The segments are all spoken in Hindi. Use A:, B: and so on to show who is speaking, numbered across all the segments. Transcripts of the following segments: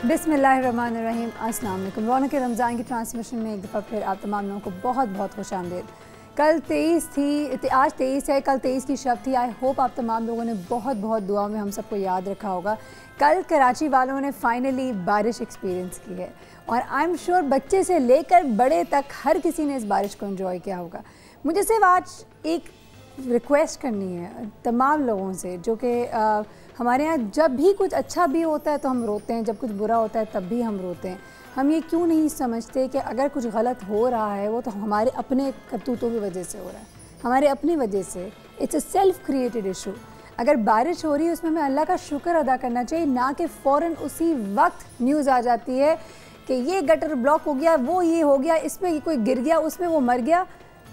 A: बिस्मिल्लाहिर्रहमानिर्रहीम। अस्सलाम वालेकुम। रौनक रमज़ान की ट्रांसमिशन में एक दफ़ा फिर आप तमाम लोगों को बहुत बहुत खुश आमदीद। कल 23 थी, आज 23 है, कल 23 की शब थी। आई होप आप तमाम लोगों ने बहुत बहुत दुआ में हम सबको याद रखा होगा। कल कराची वालों ने फाइनली बारिश एक्सपीरियंस की है और आई एम श्योर बच्चे से लेकर बड़े तक हर किसी ने इस बारिश को एंजॉय किया होगा। मुझे सिर्फ आज एक रिक्वेस्ट करनी है तमाम लोगों से, जो कि हमारे यहाँ जब भी कुछ अच्छा भी होता है तो हम रोते हैं, जब कुछ बुरा होता है तब भी हम रोते हैं। हम ये क्यों नहीं समझते कि अगर कुछ गलत हो रहा है वो तो हमारे अपने करतूतों की वजह से हो रहा है, हमारे अपनी वजह से। It's a self created issue. अगर बारिश हो रही है उसमें हमें अल्लाह का शुक्र अदा करना चाहिए, ना कि फ़ौरन उसी वक्त न्यूज़ आ जाती है कि ये गटर ब्लॉक हो गया, वो ये हो गया, इसमें कोई गिर गया, उसमें वो मर गया।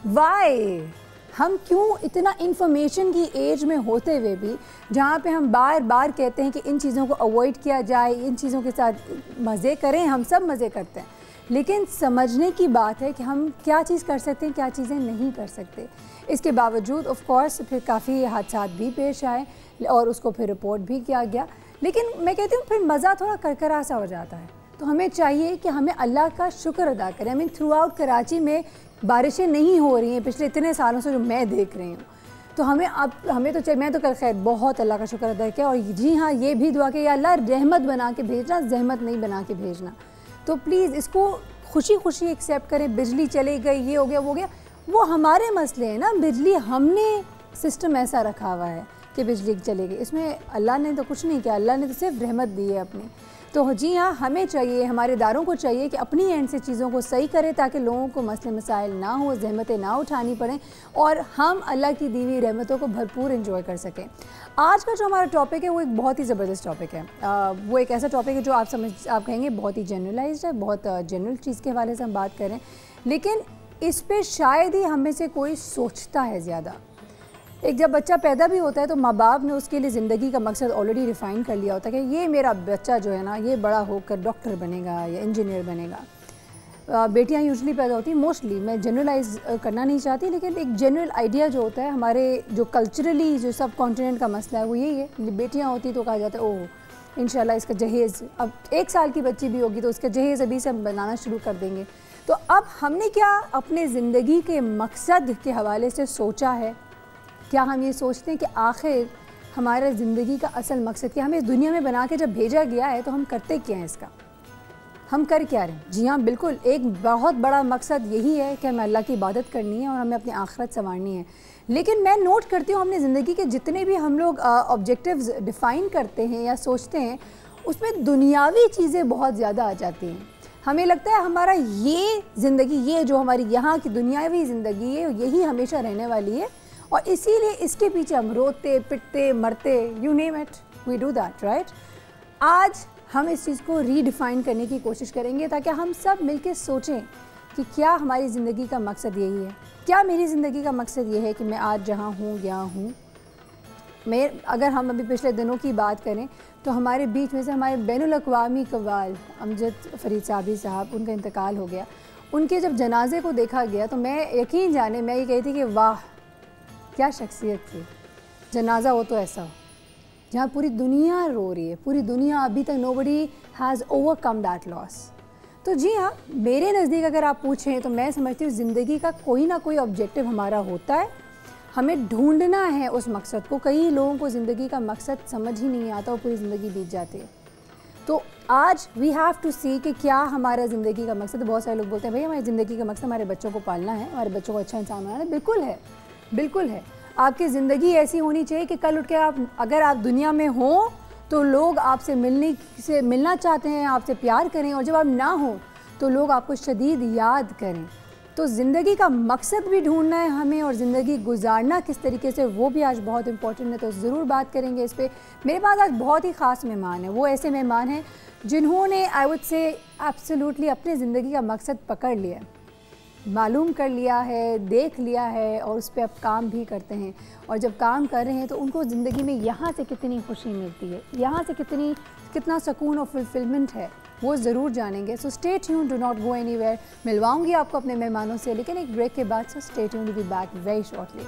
A: वाई हम क्यों इतना इंफॉर्मेशन की एज में होते हुए भी, जहाँ पे हम बार बार कहते हैं कि इन चीज़ों को अवॉइड किया जाए, इन चीज़ों के साथ मज़े करें, हम सब मज़े करते हैं, लेकिन समझने की बात है कि हम क्या चीज़ कर सकते हैं, क्या चीज़ें नहीं कर सकते। इसके बावजूद ऑफ कोर्स फिर काफ़ी हादसा भी पेश आए और उसको फिर रिपोर्ट भी किया गया, लेकिन मैं कहती हूँ फिर मज़ा थोड़ा करकरा सा हो जाता है। तो हमें चाहिए कि हमें अल्लाह का शुक्र अदा करें। I mean through out Karachi में बारिशें नहीं हो रही हैं पिछले इतने सालों से जो मैं देख रही हूँ, तो हमें तो चाहिए, मैं तो कल खैर बहुत अल्लाह का शुक्र अदा किया। और जी हाँ, ये भी दुआ कि या अल्लाह रहमत बना के भेजना, जहमत नहीं बना के भेजना। तो प्लीज़ इसको खुशी खुशी एक्सेप्ट करें। बिजली चली गई, ये हो गया, वो गया, वो हमारे मसले हैं ना। बिजली हमने सिस्टम ऐसा रखा हुआ है कि बिजली चली गई, इसमें अल्लाह ने तो कुछ नहीं किया, अल्लाह ने तो सिर्फ रहमत दी है अपनी। तो जी हाँ, हमें चाहिए, हमारे इदारों को चाहिए कि अपनी एंड से चीज़ों को सही करें ताकि लोगों को मसले मसाइल ना हो, ज़हमतें ना उठानी पड़ें और हम अल्लाह की दी हुई रहमतों को भरपूर एंजॉय कर सकें। आज का जो हमारा टॉपिक है वो एक बहुत ही ज़बरदस्त टॉपिक है। वो एक ऐसा टॉपिक है जो आप कहेंगे बहुत ही जनरलाइज्ड है, बहुत जनरल चीज़ के हवाले से हम बात करें, लेकिन इस पर शायद ही हम में से कोई सोचता है ज़्यादा। एक जब बच्चा पैदा भी होता है तो माँ बाप ने उसके लिए ज़िंदगी का मकसद ऑलरेडी डिफ़ाइन कर लिया होता है कि ये मेरा बच्चा जो है ना, ये बड़ा होकर डॉक्टर बनेगा या इंजीनियर बनेगा। बेटियां यूजुअली पैदा होती हैं, मोस्टली, मैं जनरलाइज करना नहीं चाहती, लेकिन एक जनरल आइडिया जो होता है हमारे जो कल्चरली जो सब कॉन्टिनेंट का मसला है वो यही है। बेटियाँ होती तो कहा जाता है ओह इंशाल्लाह इसका जहेज़, अब 1 साल की बच्ची भी होगी तो उसका जहेज़ अभी से हम बनाना शुरू कर देंगे। तो अब हमने क्या अपने ज़िंदगी के मकसद के हवाले से सोचा है? क्या हम ये सोचते हैं कि आखिर हमारा ज़िंदगी का असल मकसद क्या? हमें इस दुनिया में बना के जब भेजा गया है तो हम करते क्या हैं, इसका हम कर क्या रहे हैं? जी हाँ, बिल्कुल एक बहुत बड़ा मकसद यही है कि हमें अल्लाह की इबादत करनी है और हमें अपनी आखिरत संवारनी है। लेकिन मैं नोट करती हूँ अपनी ज़िंदगी के जितने भी हम लोग ऑब्जेक्टिव्स डिफ़ाइन करते हैं या सोचते हैं, उसमें दुनियावी चीज़ें बहुत ज़्यादा आ जाती हैं। हमें लगता है हमारा ये ज़िंदगी, ये जो हमारी यहाँ की दुनियावी ज़िंदगी है, यही हमेशा रहने वाली है और इसीलिए इसके पीछे हम रोते पिटते मरते, you name it, we do that, right. आज हम इस चीज़ को रीडिफ़ाइन करने की कोशिश करेंगे ताकि हम सब मिलकर सोचें कि क्या हमारी ज़िंदगी का मकसद यही है। क्या मेरी ज़िंदगी का मकसद ये है कि मैं आज जहाँ हूँ यहाँ हूँ। अगर हम अभी पिछले दिनों की बात करें तो हमारे बीच में से हमारे बैनुल अक़वामी कव्वाल अमजद फ़रीद साहबी साहब, उनका इंतकाल हो गया। उनके जब जनाजे को देखा गया तो मैं यकीन जाने मैं ये कही थी कि वाह क्या शख्सियत थी। जनाजा हो तो ऐसा हो जहाँ पूरी दुनिया रो रही है, पूरी दुनिया अभी तक nobody has overcome that loss. तो जी हाँ, मेरे नज़दीक अगर आप पूछें तो मैं समझती हूँ ज़िंदगी का कोई ना कोई ऑब्जेक्टिव हमारा होता है, हमें ढूंढना है उस मकसद को। कई लोगों को ज़िंदगी का मकसद समझ ही नहीं आता और पूरी ज़िंदगी बीत जाती है। तो आज वी हैव टू सी कि क्या हमारा ज़िंदगी का मकसद। बहुत सारे लोग बोलते हैं भाई हमारी ज़िंदगी का मकसद हमारे बच्चों को पालना है, हमारे बच्चों को अच्छा इंसान बनाना है। बिल्कुल है, बिल्कुल है। आपकी ज़िंदगी ऐसी होनी चाहिए कि कल उठ के अगर आप दुनिया में हों तो लोग आपसे मिलना चाहते हैं, आपसे प्यार करें, और जब आप ना हो तो लोग आपको शदीद याद करें। तो ज़िंदगी का मकसद भी ढूंढना है हमें और ज़िंदगी गुजारना किस तरीके से, वो भी आज बहुत इंपॉर्टेंट है। तो ज़रूर बात करेंगे इस पर। मेरे पास आज बहुत ही ख़ास मेहमान हैं। वो ऐसे मेहमान हैं जिन्होंने आई वुड से एब्सोल्युटली अपने ज़िंदगी का मकसद पकड़ लिया, मालूम कर लिया है, देख लिया है और उस पर अब काम भी करते हैं। और जब काम कर रहे हैं तो उनको ज़िंदगी में यहाँ से कितनी खुशी मिलती है, यहाँ से कितना सुकून और फुलफिलमेंट है, वो ज़रूर जानेंगे। So stay tuned, do not go anywhere. मिलवाऊंगी आपको अपने मेहमानों से, लेकिन एक ब्रेक के बाद। So stay tuned, will be back very shortly.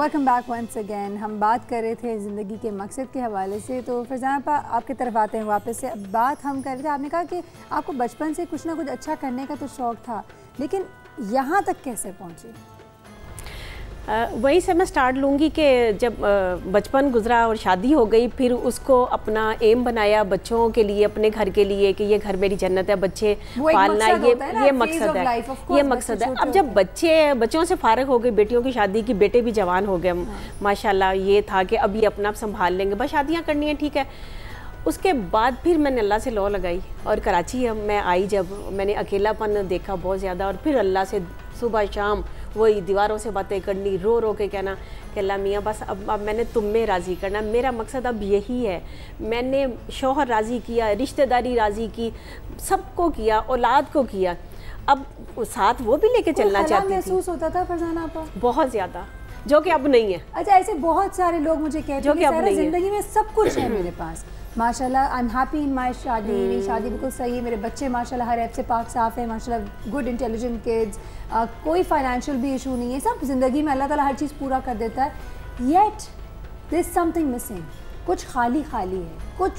A: Welcome back once again. हम बात कर रहे थे ज़िंदगी के मकसद के हवाले से, तो फरजाना आपा आपकी तरफ आते हैं वापस से। अब बात हम कर रहे थे, आपने कहा कि आपको बचपन से कुछ ना कुछ अच्छा करने का तो शौक़ था, लेकिन यहाँ तक कैसे पहुँची?
B: वहीं से मैं स्टार्ट लूँगी कि जब बचपन गुजरा और शादी हो गई, फिर उसको अपना एम बनाया बच्चों के लिए, अपने घर के लिए कि ये घर मेरी जन्नत है, बच्चे पालना, ये मकसद है, ये मकसद है। अब जब बच्चों से फारिग हो गई, बेटियों की शादी की, बेटे भी जवान हो गए माशाल्लाह, ये था कि अब ये अपना आप संभाल लेंगे, बस शादियाँ करनी है, ठीक है। उसके बाद फिर मैंने अल्लाह से लौ लगाई और कराची मैं आई, जब मैंने अकेलापन देखा बहुत ज़्यादा, और फिर अल्लाह से सुबह शाम वही दीवारों से बातें करनी, रो रो के कहना कि अल्लाह मियाँ बस अब मैंने तुम में राज़ी करना, मेरा मकसद अब यही है। मैंने शौहर राज़ी किया, रिश्तेदारी राज़ी की, सबको किया, औलाद को किया, अब साथ वो भी लेके चलना चाहती थी।
A: महसूस होता था फरजाना आपको?
B: बहुत ज़्यादा, जो कि अब नहीं है।
A: अच्छा, ऐसे बहुत सारे लोग मुझे कहते हैं कि सारा ज़िंदगी में सब कुछ है मेरे पास, माशाल्लाह आई एम हैप्पी इन माई शादी, मेरी शादी बिल्कुल सही है, मेरे बच्चे माशाल्लाह हर ऐप से पाक साफ़ है, माशाल्लाह गुड इंटेलिजेंट किड्स, कोई फाइनेंशियल भी इशू नहीं है, सब ज़िंदगी में अल्लाह ताला हर चीज़ पूरा कर देता है। Yet there is something missing, कुछ खाली खाली है,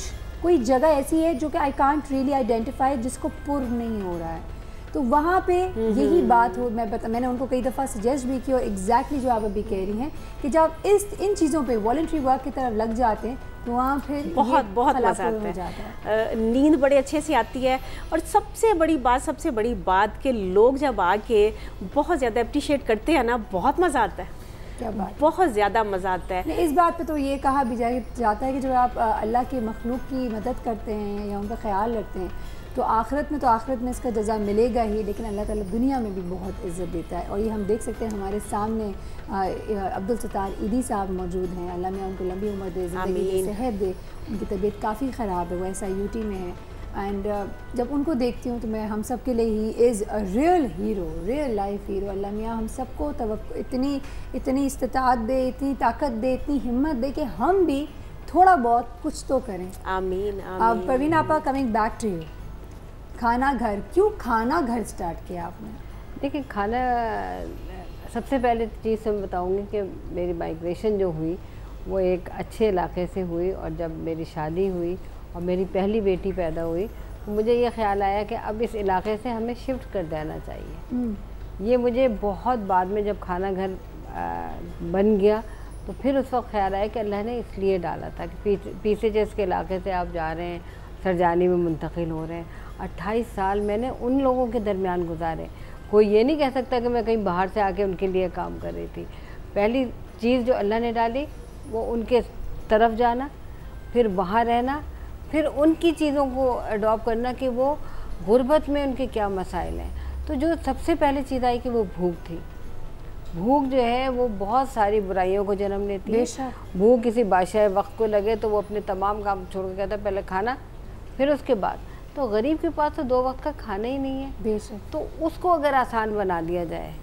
A: कोई जगह ऐसी है जो कि आई कांट रियली आइडेंटिफाई, जिसको पुर नहीं हो रहा है। तो वहाँ पे यही बात हो, मैंने उनको कई दफ़ा सजेस्ट भी किया, और एग्जैक्टली जो आप अभी कह रही हैं कि जब इन चीज़ों पे वॉलंटरी वर्क की तरफ लग जाते हैं तो वहाँ फिर बहुत मज़ा आता है,
B: नींद बड़े अच्छे से आती है। और सबसे बड़ी बात कि लोग जब आके बहुत ज़्यादा अप्रिशिएट करते हैं ना, बहुत मज़ा आता है।
A: क्या बात,
B: बहुत ज़्यादा मज़ा आता है।
A: इस बात पे तो ये कहा भी जाता है कि जब आप अल्लाह के मखलूक की मदद करते हैं या उनका ख्याल रखते हैं तो आखिरत में इसका जज़ा मिलेगा ही, लेकिन अल्लाह ताला दुनिया में भी बहुत इज़्ज़त देता है। और ये हम देख सकते हैं, हमारे सामने अब्दुल सत्तार ईदी साहब मौजूद हैं, अल्लाह में उनको लंबी उम्र दे, ज़िंदगी सेहत दे। उनकी तबीयत काफ़ी ख़राब है, वो SIUT में है, एंड जब उनको देखती हूँ तो मैं हम सब के लिए ही is a real hero, real life hero. अल्लाह मियाँ हम सबको इतनी इस्तिताअत दे, इतनी ताकत दे, इतनी हिम्मत दे कि हम भी थोड़ा बहुत कुछ तो करें।
B: आमीन।
A: अब परवीन आपा, कमिंग बैक टू यू, क्यों खाना घर स्टार्ट किया आपने?
C: देखिए, खाना सबसे पहले चीज़ मैं बताऊंगी कि मेरी माइग्रेशन जो हुई वो एक अच्छे इलाके से हुई, और जब मेरी शादी हुई और मेरी पहली बेटी पैदा हुई तो मुझे ये ख्याल आया कि अब इस इलाके से हमें शिफ्ट कर देना चाहिए। ये मुझे बहुत बाद में जब खाना घर बन गया तो फिर उस वक्त ख्याल आया कि अल्लाह ने इसलिए डाला था कि PCHS के इलाके से आप जा रहे हैं, सरजानी में मुंतकिल हो रहे हैं। 28 साल मैंने उन लोगों के दरमियान गुजारे। कोई ये नहीं कह सकता कि मैं कहीं बाहर से आके उनके लिए काम कर रही थी। पहली चीज़ जो अल्लाह ने डाली वो उनके तरफ जाना, फिर वहाँ रहना, फिर उनकी चीज़ों को अडॉप्ट करना कि वो गुर्बत में उनके क्या मसाइल हैं। तो जो सबसे पहले चीज़ आई कि वो भूख थी। भूख जो है वो बहुत सारी बुराइयों को जन्म देती है। भूख किसी बादशाह वक्त को लगे तो वो अपने तमाम काम छोड़ के कहता है पहले खाना, फिर उसके बाद। तो गरीब के पास तो 2 वक्त का खाना ही नहीं है, बेशक, तो उसको अगर आसान बना दिया जाए,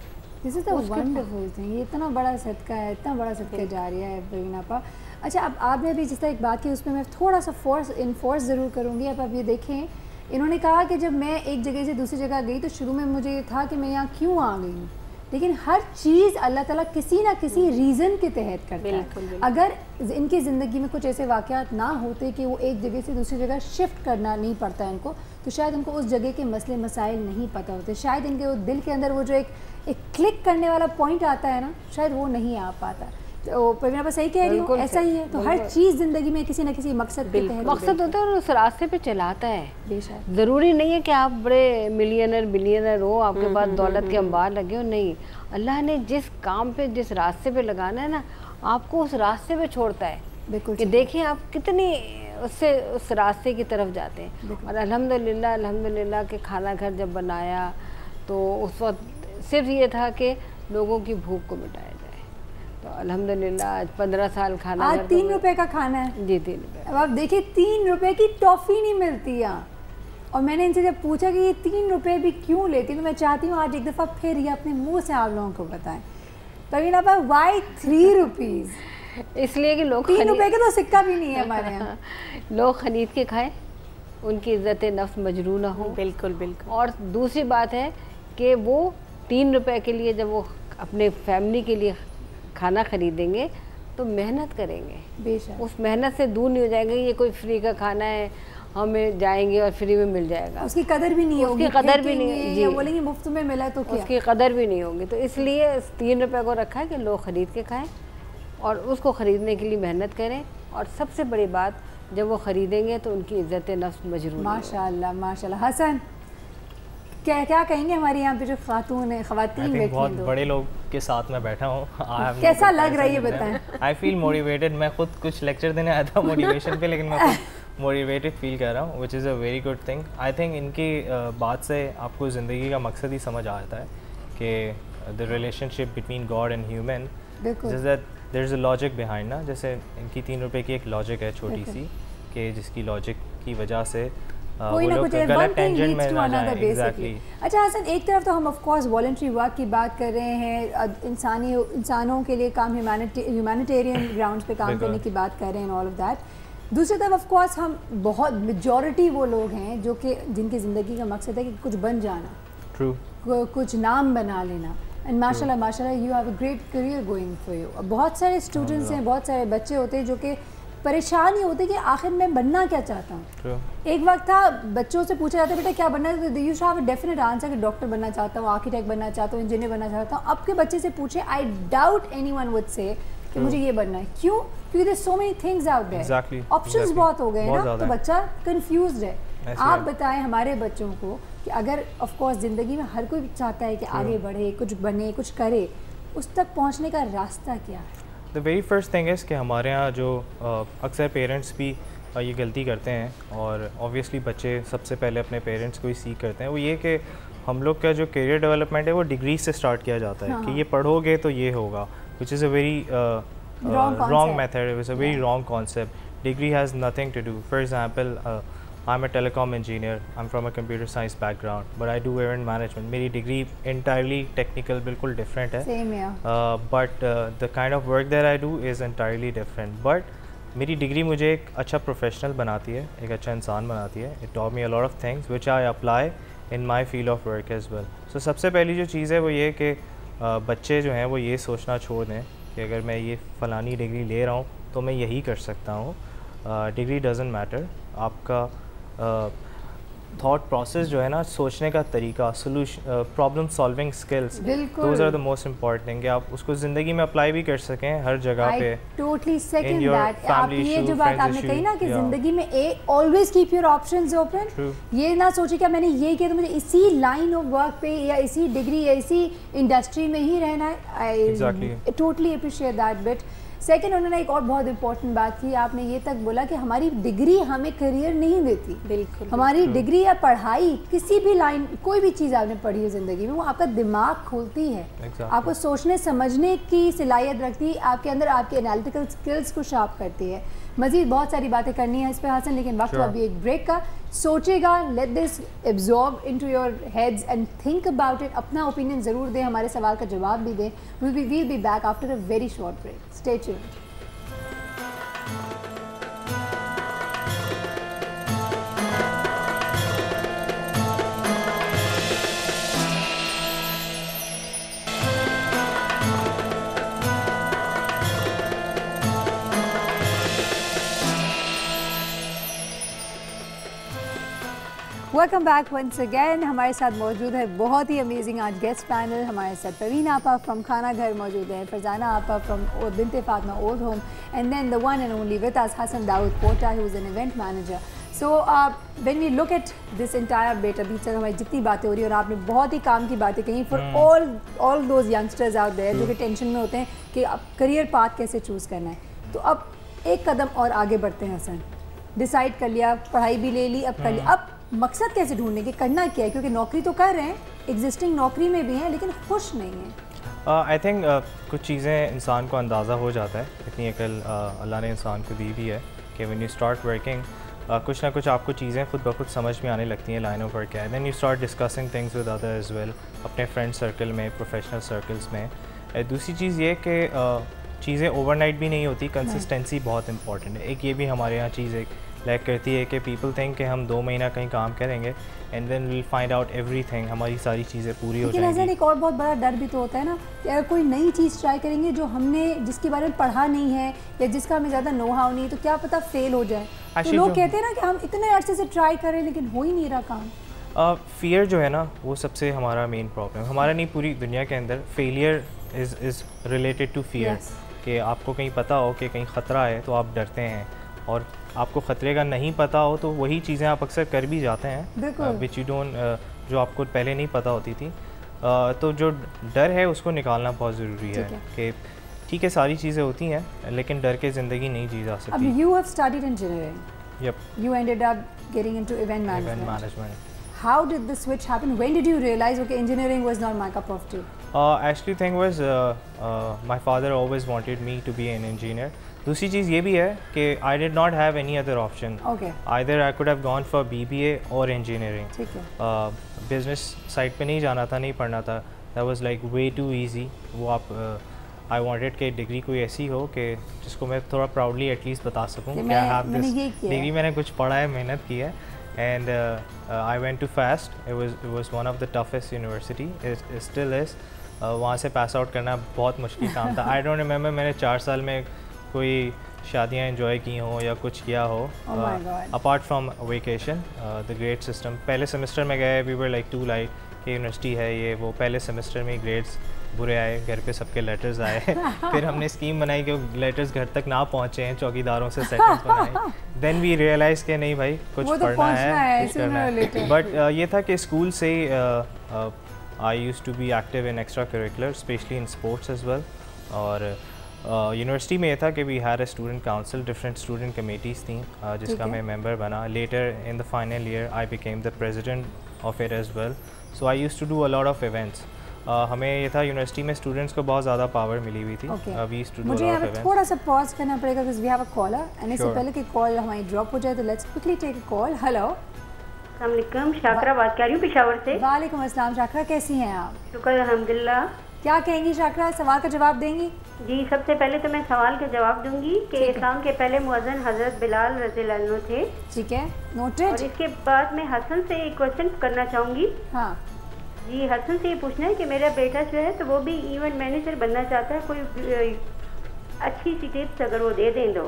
A: this is the wonderful thing. ये इतना बड़ा सदका है, इतना बड़ा सदका जारिया है परवीन आपा। अच्छा, अब आपने अभी जिस तरह एक बात की, उसमें मैं थोड़ा सा फोर्स ज़रूर करूँगी। अब आप ये देखें, इन्होंने कहा कि जब मैं एक जगह से दूसरी जगह गई तो शुरू में मुझे ये था कि मैं यहाँ क्यों आ गई हूँ, लेकिन हर चीज़ अल्लाह ताला किसी ना किसी रीज़न के तहत करता है। अगर इनकी ज़िंदगी में कुछ ऐसे वाक़यात ना होते कि वो एक जगह से दूसरी जगह शिफ्ट करना नहीं पड़ता है इनको, तो शायद उनको उस जगह के मसले मसाइल नहीं पता होते, शायद इनके वो दिल के अंदर वो जो एक क्लिक करने वाला पॉइंट आता है ना, शायद वो नहीं आ पाता। तो परवीन आप सही कह रही हो, ऐसा ही है। तो हर चीज़ ज़िंदगी में किसी न किसी मकसद के तहत
C: मकसद होता है और उस रास्ते पे चलाता है। बेशक, ज़रूरी नहीं है कि आप बड़े मिलियनर बिलियनर हो, आपके पास दौलत के अंबार लगे हो, नहीं। अल्लाह ने जिस काम पे, जिस रास्ते पे लगाना है ना, आपको उस रास्ते पे छोड़ता है। बिल्कुल, कि देखें आप कितनी उससे उस रास्ते की तरफ जाते हैं। और अल्हम्दुलिल्लाह के खाना घर जब बनाया तो उस वक्त सिर्फ ये था कि लोगों की भूख को मिटाया जाए। तो अल्हम्दुलिल्लाह आज 15 साल खाना,
A: आज 3 रुपए का खाना है
C: जी, 3 रुपये।
A: अब आप देखिए 3 रुपए की टॉफ़ी नहीं मिलती यहाँ। और मैंने इनसे जब पूछा कि ये 3 रुपए भी क्यों लेती, तो मैं चाहती हूँ आज एक दफ़ा फिर ये अपने मुंह से आप लोगों को बताएं। परवीन आपा, वाई 3 रुपीज़?
C: इसलिए कि लोग
A: 3 रुपए का तो सिक्का भी नहीं है हमारे यहाँ।
C: लोग खरीद के खाएं, उनकी इज़्ज़त नफ्स मजरू ना हो।
B: बिल्कुल बिल्कुल।
C: और दूसरी बात है कि वो 3 रुपए के लिए जब वो अपने फैमिली के लिए खाना खरीदेंगे तो मेहनत करेंगे,
A: बेशक
C: उस मेहनत से दूर नहीं हो जाएंगे। ये कोई फ्री का खाना है, हमें जाएंगे और फ्री में मिल जाएगा,
A: उसकी कदर भी नहीं होगी,
C: उसकी कदर भी नहीं जी,
A: बोलेंगे मुफ्त में मिला तो क्या,
C: उसकी कदर भी नहीं होगी। तो इसलिए 3 रुपए को रखा है कि लोग ख़रीद के खाएं और उसको ख़रीदने के लिए मेहनत करें। और सबसे बड़ी बात, जब वो ख़रीदेंगे तो उनकी इज़्ज़त नफ्स मजरूर।
A: माशाल्लाह माशाल्लाह। हसन, क्या क्या कहेंगे हमारे यहाँ पे जो खातून है, ख़वातीन बैठी
D: बहुत
A: हैं,
D: बड़े लोग के साथ मैं बैठा हूँ।
A: कैसा लग रहा है ये बताएं?
D: I feel motivated. मैं खुद कुछ लेक्चर देने आया था मोटिवेशन पे, लेकिन मैं खुद मोटिवेटेड फील कर रहा हूँ, विच is a very good thing. I think इनकी बात से आपको ज़िंदगी का मकसद ही समझ आ जाता है कि the relationship between God and human, जैसे that there is a logic behind ना। जैसे इनकी 3 रुपए की एक लॉजिक है छोटी सी, कि जिसकी लॉजिक की वजह से
A: कोई ना कुछ
D: गलत टेंशन में ना जाए। एग्जैक्टली।
A: अच्छा हसन, एक तरफ तो हम ऑफ कोर्स वॉलंटरी वर्क की बात कर रहे हैं, इंसानों के लिए काम, ह्यूमैनिटेरियन ग्राउंड्स पे काम करने की बात कर रहे हैं, ऑल ऑफ दैट। दूसरी तरफ ऑफ कोर्स हम बहुत मेजॉरिटी वो लोग हैं जो कि जिनकी ज़िंदगी का मकसद है कि कुछ बन जाना,
D: ट्रू,
A: कुछ नाम बना लेना। एंड माशाल्लाह माशाल्लाह you have a great career going for you. बहुत सारे स्टूडेंट्स हैं, बहुत सारे बच्चे होते हैं जो कि परेशान ही होते कि आखिर मैं बनना क्या चाहता हूँ। एक वक्त था बच्चों से पूछा जाता है बेटा क्या बनना है, तो you should have a definite answer कि डॉक्टर बनना चाहता हूँ, आर्किटेक्ट बनना चाहता हूँ, इंजीनियर बनना चाहता हूँ। अब के बच्चे से पूछे, I doubt anyone would say कि मुझे ये बनना है। क्यों? क्योंकि there so many things out there, options बहुत हो गए ना, तो बच्चा कंफ्यूज्ड है। आप बताएं हमारे बच्चों को कि अगर ऑफ कोर्स ज़िंदगी में हर कोई चाहता है कि आगे बढ़े, कुछ बने, कुछ करे, उस तक पहुँचने का रास्ता क्या है?
D: The very first thing is कि हमारे यहाँ जो अक्सर पेरेंट्स भी ये गलती करते हैं, और ऑब्वियसली बच्चे सबसे पहले अपने पेरेंट्स को ही सीख करते हैं, वो ये कि हम लोग का जो करियर डेवलपमेंट है वो डिग्री से स्टार्ट किया जाता है। हाँ। कि ये पढ़ोगे तो ये होगा, which is a very wrong method, is a very wrong concept. Degree has nothing to do. For example, I'm a telecom engineer. I'm from a computer science background, but I do event management. मेरी degree entirely technical, बिल्कुल different है.
A: Same yeah.
D: But the kind of work that I do is entirely different. But मेरी degree मुझे एक अच्छा professional बनाती है, एक अच्छा इंसान बनाती है. It taught me a lot of things which I apply in my field of work as well. So सबसे पहली जो चीज़ है वो ये कि बच्चे जो हैं वो ये सोचना छोड़ दें कि अगर मैं ये फ़लानी डिग्री ले रहा हूँ तो मैं यही कर सकता हूँ. Degree doesn't matter. आपका थॉट प्रोसेस जो है ना, सोचने का तरीका, solution, problem solving skills, those are the most important thing कि आप उसको ज़िंदगी में अप्लाई भी कर सकें हर जगह पे।
A: Totally second that. आप ये जो बात आपने कही ना कि ज़िंदगी में always keep your options open. ये ना सोचिए कि मैंने ये किया तो मुझे इसी लाइन ऑफ वर्क पे या इसी डिग्री या इसी इंडस्ट्री में ही रहना है। I totally appreciate that bit. Second, उन्होंने एक और बहुत इंपॉर्टेंट बात की, आपने ये तक बोला कि हमारी डिग्री हमें करियर नहीं देती।
B: बिल्कुल।
A: हमारी डिग्री या पढ़ाई, किसी भी लाइन, कोई भी चीज़ आपने पढ़ी है ज़िंदगी में, वो आपका दिमाग खोलती है, आपको सोचने समझने की सलाहियत रखती है, आपके अंदर आपके एनालिटिकल स्किल्स को शार्प करती है। मज़ीद बहुत सारी बातें करनी है इस पर हसन, लेकिन वक्त अभी एक ब्रेक का। सोचेगा, let this absorb into your heads and think about it. अपना ओपिनियन ज़रूर दें, हमारे सवाल का जवाब भी दें। We'll be back after a very short break. Stay tuned. Welcome back once again. हमारे साथ मौजूद है बहुत ही अमेजिंग आज गेस्ट पैनल। हमारे साथ परवीन आपा फ्रॉम खाना घर मौजूद है, फरजाना आपा from Binte Fatima old home, and then the one and only with us Hasan Dawood Pota, who is an event manager. So when we look at this entire bet, अभी तक हमारी जितनी बातें हो रही है और आपने बहुत ही काम की बातें कही for all those youngsters out there जो कि टेंशन में होते हैं कि अब करियर पाथ कैसे चूज़ करना है। तो अब एक कदम और आगे बढ़ते हैं हसन। डिसाइड कर लिया, पढ़ाई भी ले ली, अब कर लिया, अब मकसद कैसे ढूंढने के, करना क्या है? क्योंकि नौकरी तो कर रहे हैं, एग्जिस्टिंग नौकरी में भी हैं, लेकिन खुश नहीं हैं।
D: आई थिंक कुछ चीज़ें इंसान को अंदाज़ा हो जाता है, इतनी अकल अल्लाह ने इंसान को दी भी है कि व्हेन यू स्टार्ट वर्किंग कुछ ना कुछ आपको चीज़ें खुद ब खुद समझ में आने लगती हैं, लाइन ऑफ वर्क क्या है। Then you start discussing things with other as well, अपने फ्रेंड सर्कल में, प्रोफेशनल सर्कल्स में। दूसरी चीज़ ये कि चीज़ें ओवरनाइट भी नहीं होती, कंसिस्टेंसी बहुत इंपॉर्टेंट है। एक ये भी हमारे यहाँ चीज़ एक लैक करती है कि पीपल थिंक कि हम 2 महीना कहीं काम करेंगे and then will find out everything, हमारी सारी चीज़ें पूरी हो जाएंगी।
A: लेकिन एक और बहुत बड़ा डर भी तो होता है ना कि अगर कोई नई चीज़ ट्राई करेंगे जो हमने जिसके बारे में पढ़ा नहीं है या जिसका हमें ज़्यादा नो हाउ नहीं, तो क्या पता फेल हो जाए। तो लोग कहते हैं ना कि हम इतने अरसे से ट्राई करें लेकिन हो ही नहीं रहा काम।
D: फियर जो है ना वो सबसे हमारा मेन प्रॉब्लम, हमारा नहीं पूरी दुनिया के अंदर failure is related to fear. कि आपको कहीं पता हो कि कहीं ख़तरा है तो आप डरते हैं, और आपको ख़तरे का नहीं पता हो तो वही चीज़ें आप अक्सर कर भी जाते हैं विच यू डोंट, जो आपको पहले नहीं पता होती थी। तो जो डर है उसको निकालना बहुत ज़रूरी है कि ठीक है सारी चीज़ें होती हैं लेकिन डर के ज़िंदगी नहीं जी जा सकती।
A: अब you have studied engineering,
D: Yep.
A: You ended up getting into event management.
D: Event management.
A: How did the switch happen? When did you realize, okay, engineering was not my cup of tea?
D: Actually, thing was, my father always wanted me to be an engineer. दूसरी चीज़ ये भी है कि I did not have any other option.
A: Okay.
D: Either I could have gone for BBA or engineering.
A: ठीक है.
D: Business side पे नहीं जाना था, नहीं पढ़ना था. That was like way too easy. वो आप I wanted कि डिग्री कोई ऐसी हो कि जिसको मैं थोड़ा प्राउडली एटलीस्ट बता सकूँ कि आई हैव दिस डिग्री, मैंने कुछ पढ़ा है, मेहनत की है। And I went to FAST, it was one of the toughest university, it still is. वहाँ से पास आउट करना बहुत मुश्किल काम था। आई डोंट रिमेंबर मैंने 4 साल में कोई शादियाँ एंजॉय की हों या कुछ किया हो apart from vacation. The grade system, पहले सेमेस्टर में गए, we were like to like कि यूनिवर्सिटी है ये वो, पहले सेमेस्टर में ग्रेड्स बुरे आए, घर पे सबके लेटर्स आए। फिर हमने स्कीम बनाई कि लेटर्स घर तक ना पहुँचे हैं, चौकीदारों से सेटिंग्स बनाए। देन वी रियलाइज़ कि नहीं भाई कुछ पढ़ना है, कुछ करना है। बट ये था कि स्कूल से I used to be active in extra curricular, specially in sports as well. और यूनिवर्सिटी में ये था कि we had a student council, different student committees थी जिसका मैं मेंबर बना। Later in the final year I became the president of it as well. So I used to do a lot of events. हमें ये था यूनिवर्सिटी में स्टूडेंट्स को बहुत ज़्यादा पावर मिली हुई थी।
A: मुझे यहाँ पे थोड़ा सा पॉज करना पड़ेगा because we have a caller, and इससे पहले कि कॉल हमारी ड्रॉप हो जाए तो let's quickly take a call. Hello,
E: अस्सलाम वालेकुम, शाकरा बात कर रही हूँ पेशावर से।
A: वालेकुम अस्सलाम शाकरा, कैसी हैं आप?
E: शुक्र अल्हम्दुलिल्लाह।
A: क्या कहेंगी शाकरा, सवाल का जवाब देंगी?
E: जी, सबसे पहले तो मैं सवाल का जवाब दूंगी कि इस्लाम के पहले मुअज्जिन हज़रत बिलाल रज़ियल्लाहु अन्हु थे।
A: ठीक है, नोटेड।
E: और इसके बाद मैं हसन से एक क्वेश्चन करना चाहूँगी।
A: हाँ
E: जी, हसन से ये पूछना है कि मेरा बेटा जो है तो वो भी इवेंट मैनेजर बनना चाहता है, कोई अच्छी सी टिप्स अगर वो दे दें तो।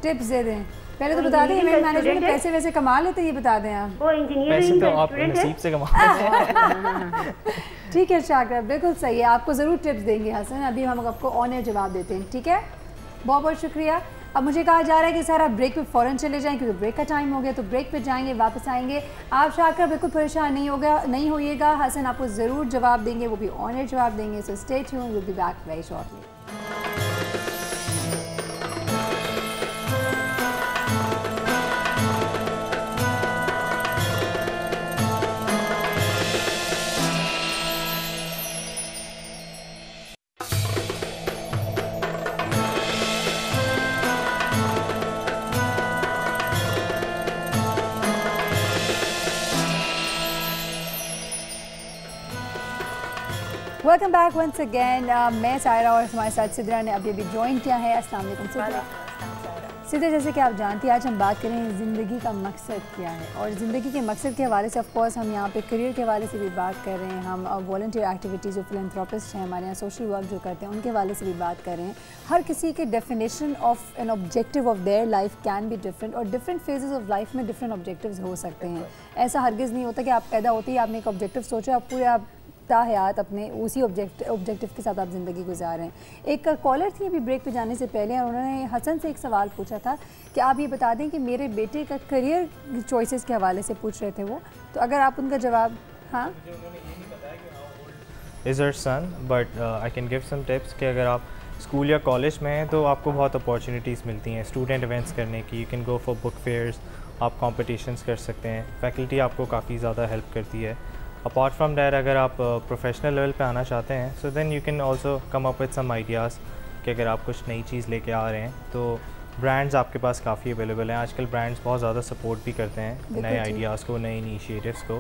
A: टिप्स दे दें, पहले तो बता दें इवेंट मैनेजमेंट में पैसे वैसे कमा लेते, ये बता दें आप।
E: वो इंजीनियरिंग
D: तो आप नसीब से कमा लेते।
A: ठीक है शाकरा, बिल्कुल सही है, आपको ज़रूर टिप्स देंगे हसन। अभी हम आपको ऑन एयर जवाब देते हैं, ठीक है? बहुत बहुत शुक्रिया। अब मुझे कहा जा रहा है कि सर आप ब्रेक पे फ़ौरन चले जाएं क्योंकि ब्रेक का टाइम हो गया, तो ब्रेक पे जाएंगे, वापस आएंगे। आप शाकरा बिल्कुल परेशान नहीं होइएगा, हसन आपको ज़रूर जवाब देंगे, वो भी ऑन एयर जवाब देंगे। So stay tuned, will be back very shortly. Welcome back once again. मैं सायरा और हमारे साथ सिद्रा ने अभी ज्वाइन किया है। अस्सलाम वालेकुम सिद्रा। सिद्रा, जैसे कि आप जानती हैं आज हम बात करें ज़िंदगी का मकसद क्या है, और ज़िंदगी के मकसद के हवाले से ऑफ कोर्स हम यहाँ पे करियर के हवाले से भी बात कर रहे हैं, हम वॉलंटियर एक्टिविटीज़ जो फिलैंथ्रोपिस्ट हैं हमारे यहाँ सोशल वर्क जो करते हैं उनके हवाले से भी बात कर रहे हैं। हर किसी के definition of an objective of their life can be different, और डिफरेंट फेजेस ऑफ लाइफ में डिफरेंट ऑब्जेक्टिव्स हो सकते हैं। ऐसा हरगिज़ नहीं होता कि आप पैदा होते ही आपने एक ऑब्जेक्टिव सोचा, आप पूरे आप हयात अपने उसी ऑब्जेक्टिव के साथ आप ज़िंदगी गुजार रहे हैं। एक कॉलर थी अभी ब्रेक पे जाने से पहले, और उन्होंने हसन से एक सवाल पूछा था कि आप ये बता दें कि मेरे बेटे का करियर चॉइसेस के हवाले से पूछ रहे थे वो, तो अगर आप उनका जवाब। हाँ,
D: is her son, but I can give some tips कि अगर आप स्कूल या कॉलेज में हैं तो आपको बहुत अपॉर्चुनिटीज़ मिलती हैं स्टूडेंट इवेंट्स करने की। You can go for book fairs, आप कॉम्पिटिशन्स कर सकते हैं, फैकल्टी आपको काफ़ी ज़्यादा हेल्प करती है। अपार्ट फ्रॉम दैट अगर आप प्रोफेशनल लेवल पे आना चाहते हैं so then you can also come up with some ideas कि अगर आप कुछ नई चीज़ लेके आ रहे हैं तो ब्रांड्स आपके पास काफ़ी अवेलेबल हैं। आजकल ब्रांड्स बहुत ज़्यादा सपोर्ट भी करते हैं नए आइडियाज़ को, नए इनिशिएटिव्स को।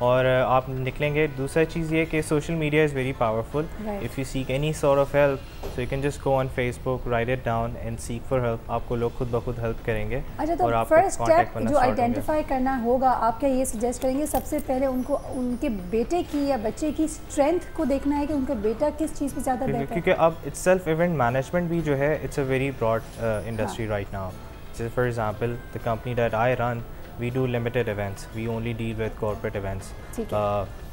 D: और आप निकलेंगे। दूसरा चीज़ ये कि social media is very powerful. If you seek any sort of help so you can just go on Facebook, right it down and seek for help. आपको लोग खुद ब खुद हेल्प करेंगे।
A: अच्छा, तो फर्स्ट स्टेप जो आइडेंटिफाई करना होगा, आप क्या ये सजेस्ट करेंगे सबसे पहले उनको उनके बेटे की या बच्चे की स्ट्रेंथ को देखना है कि उनका बेटा किस चीज़ पे ज़्यादा बेहतर है?
D: क्योंकि अब इट्स सेल्फ इवेंट मैनेजमेंट भी जो है it's a very broad industry right now. जैसे for example the company that I run, we do limited events, we only deal with corporate events.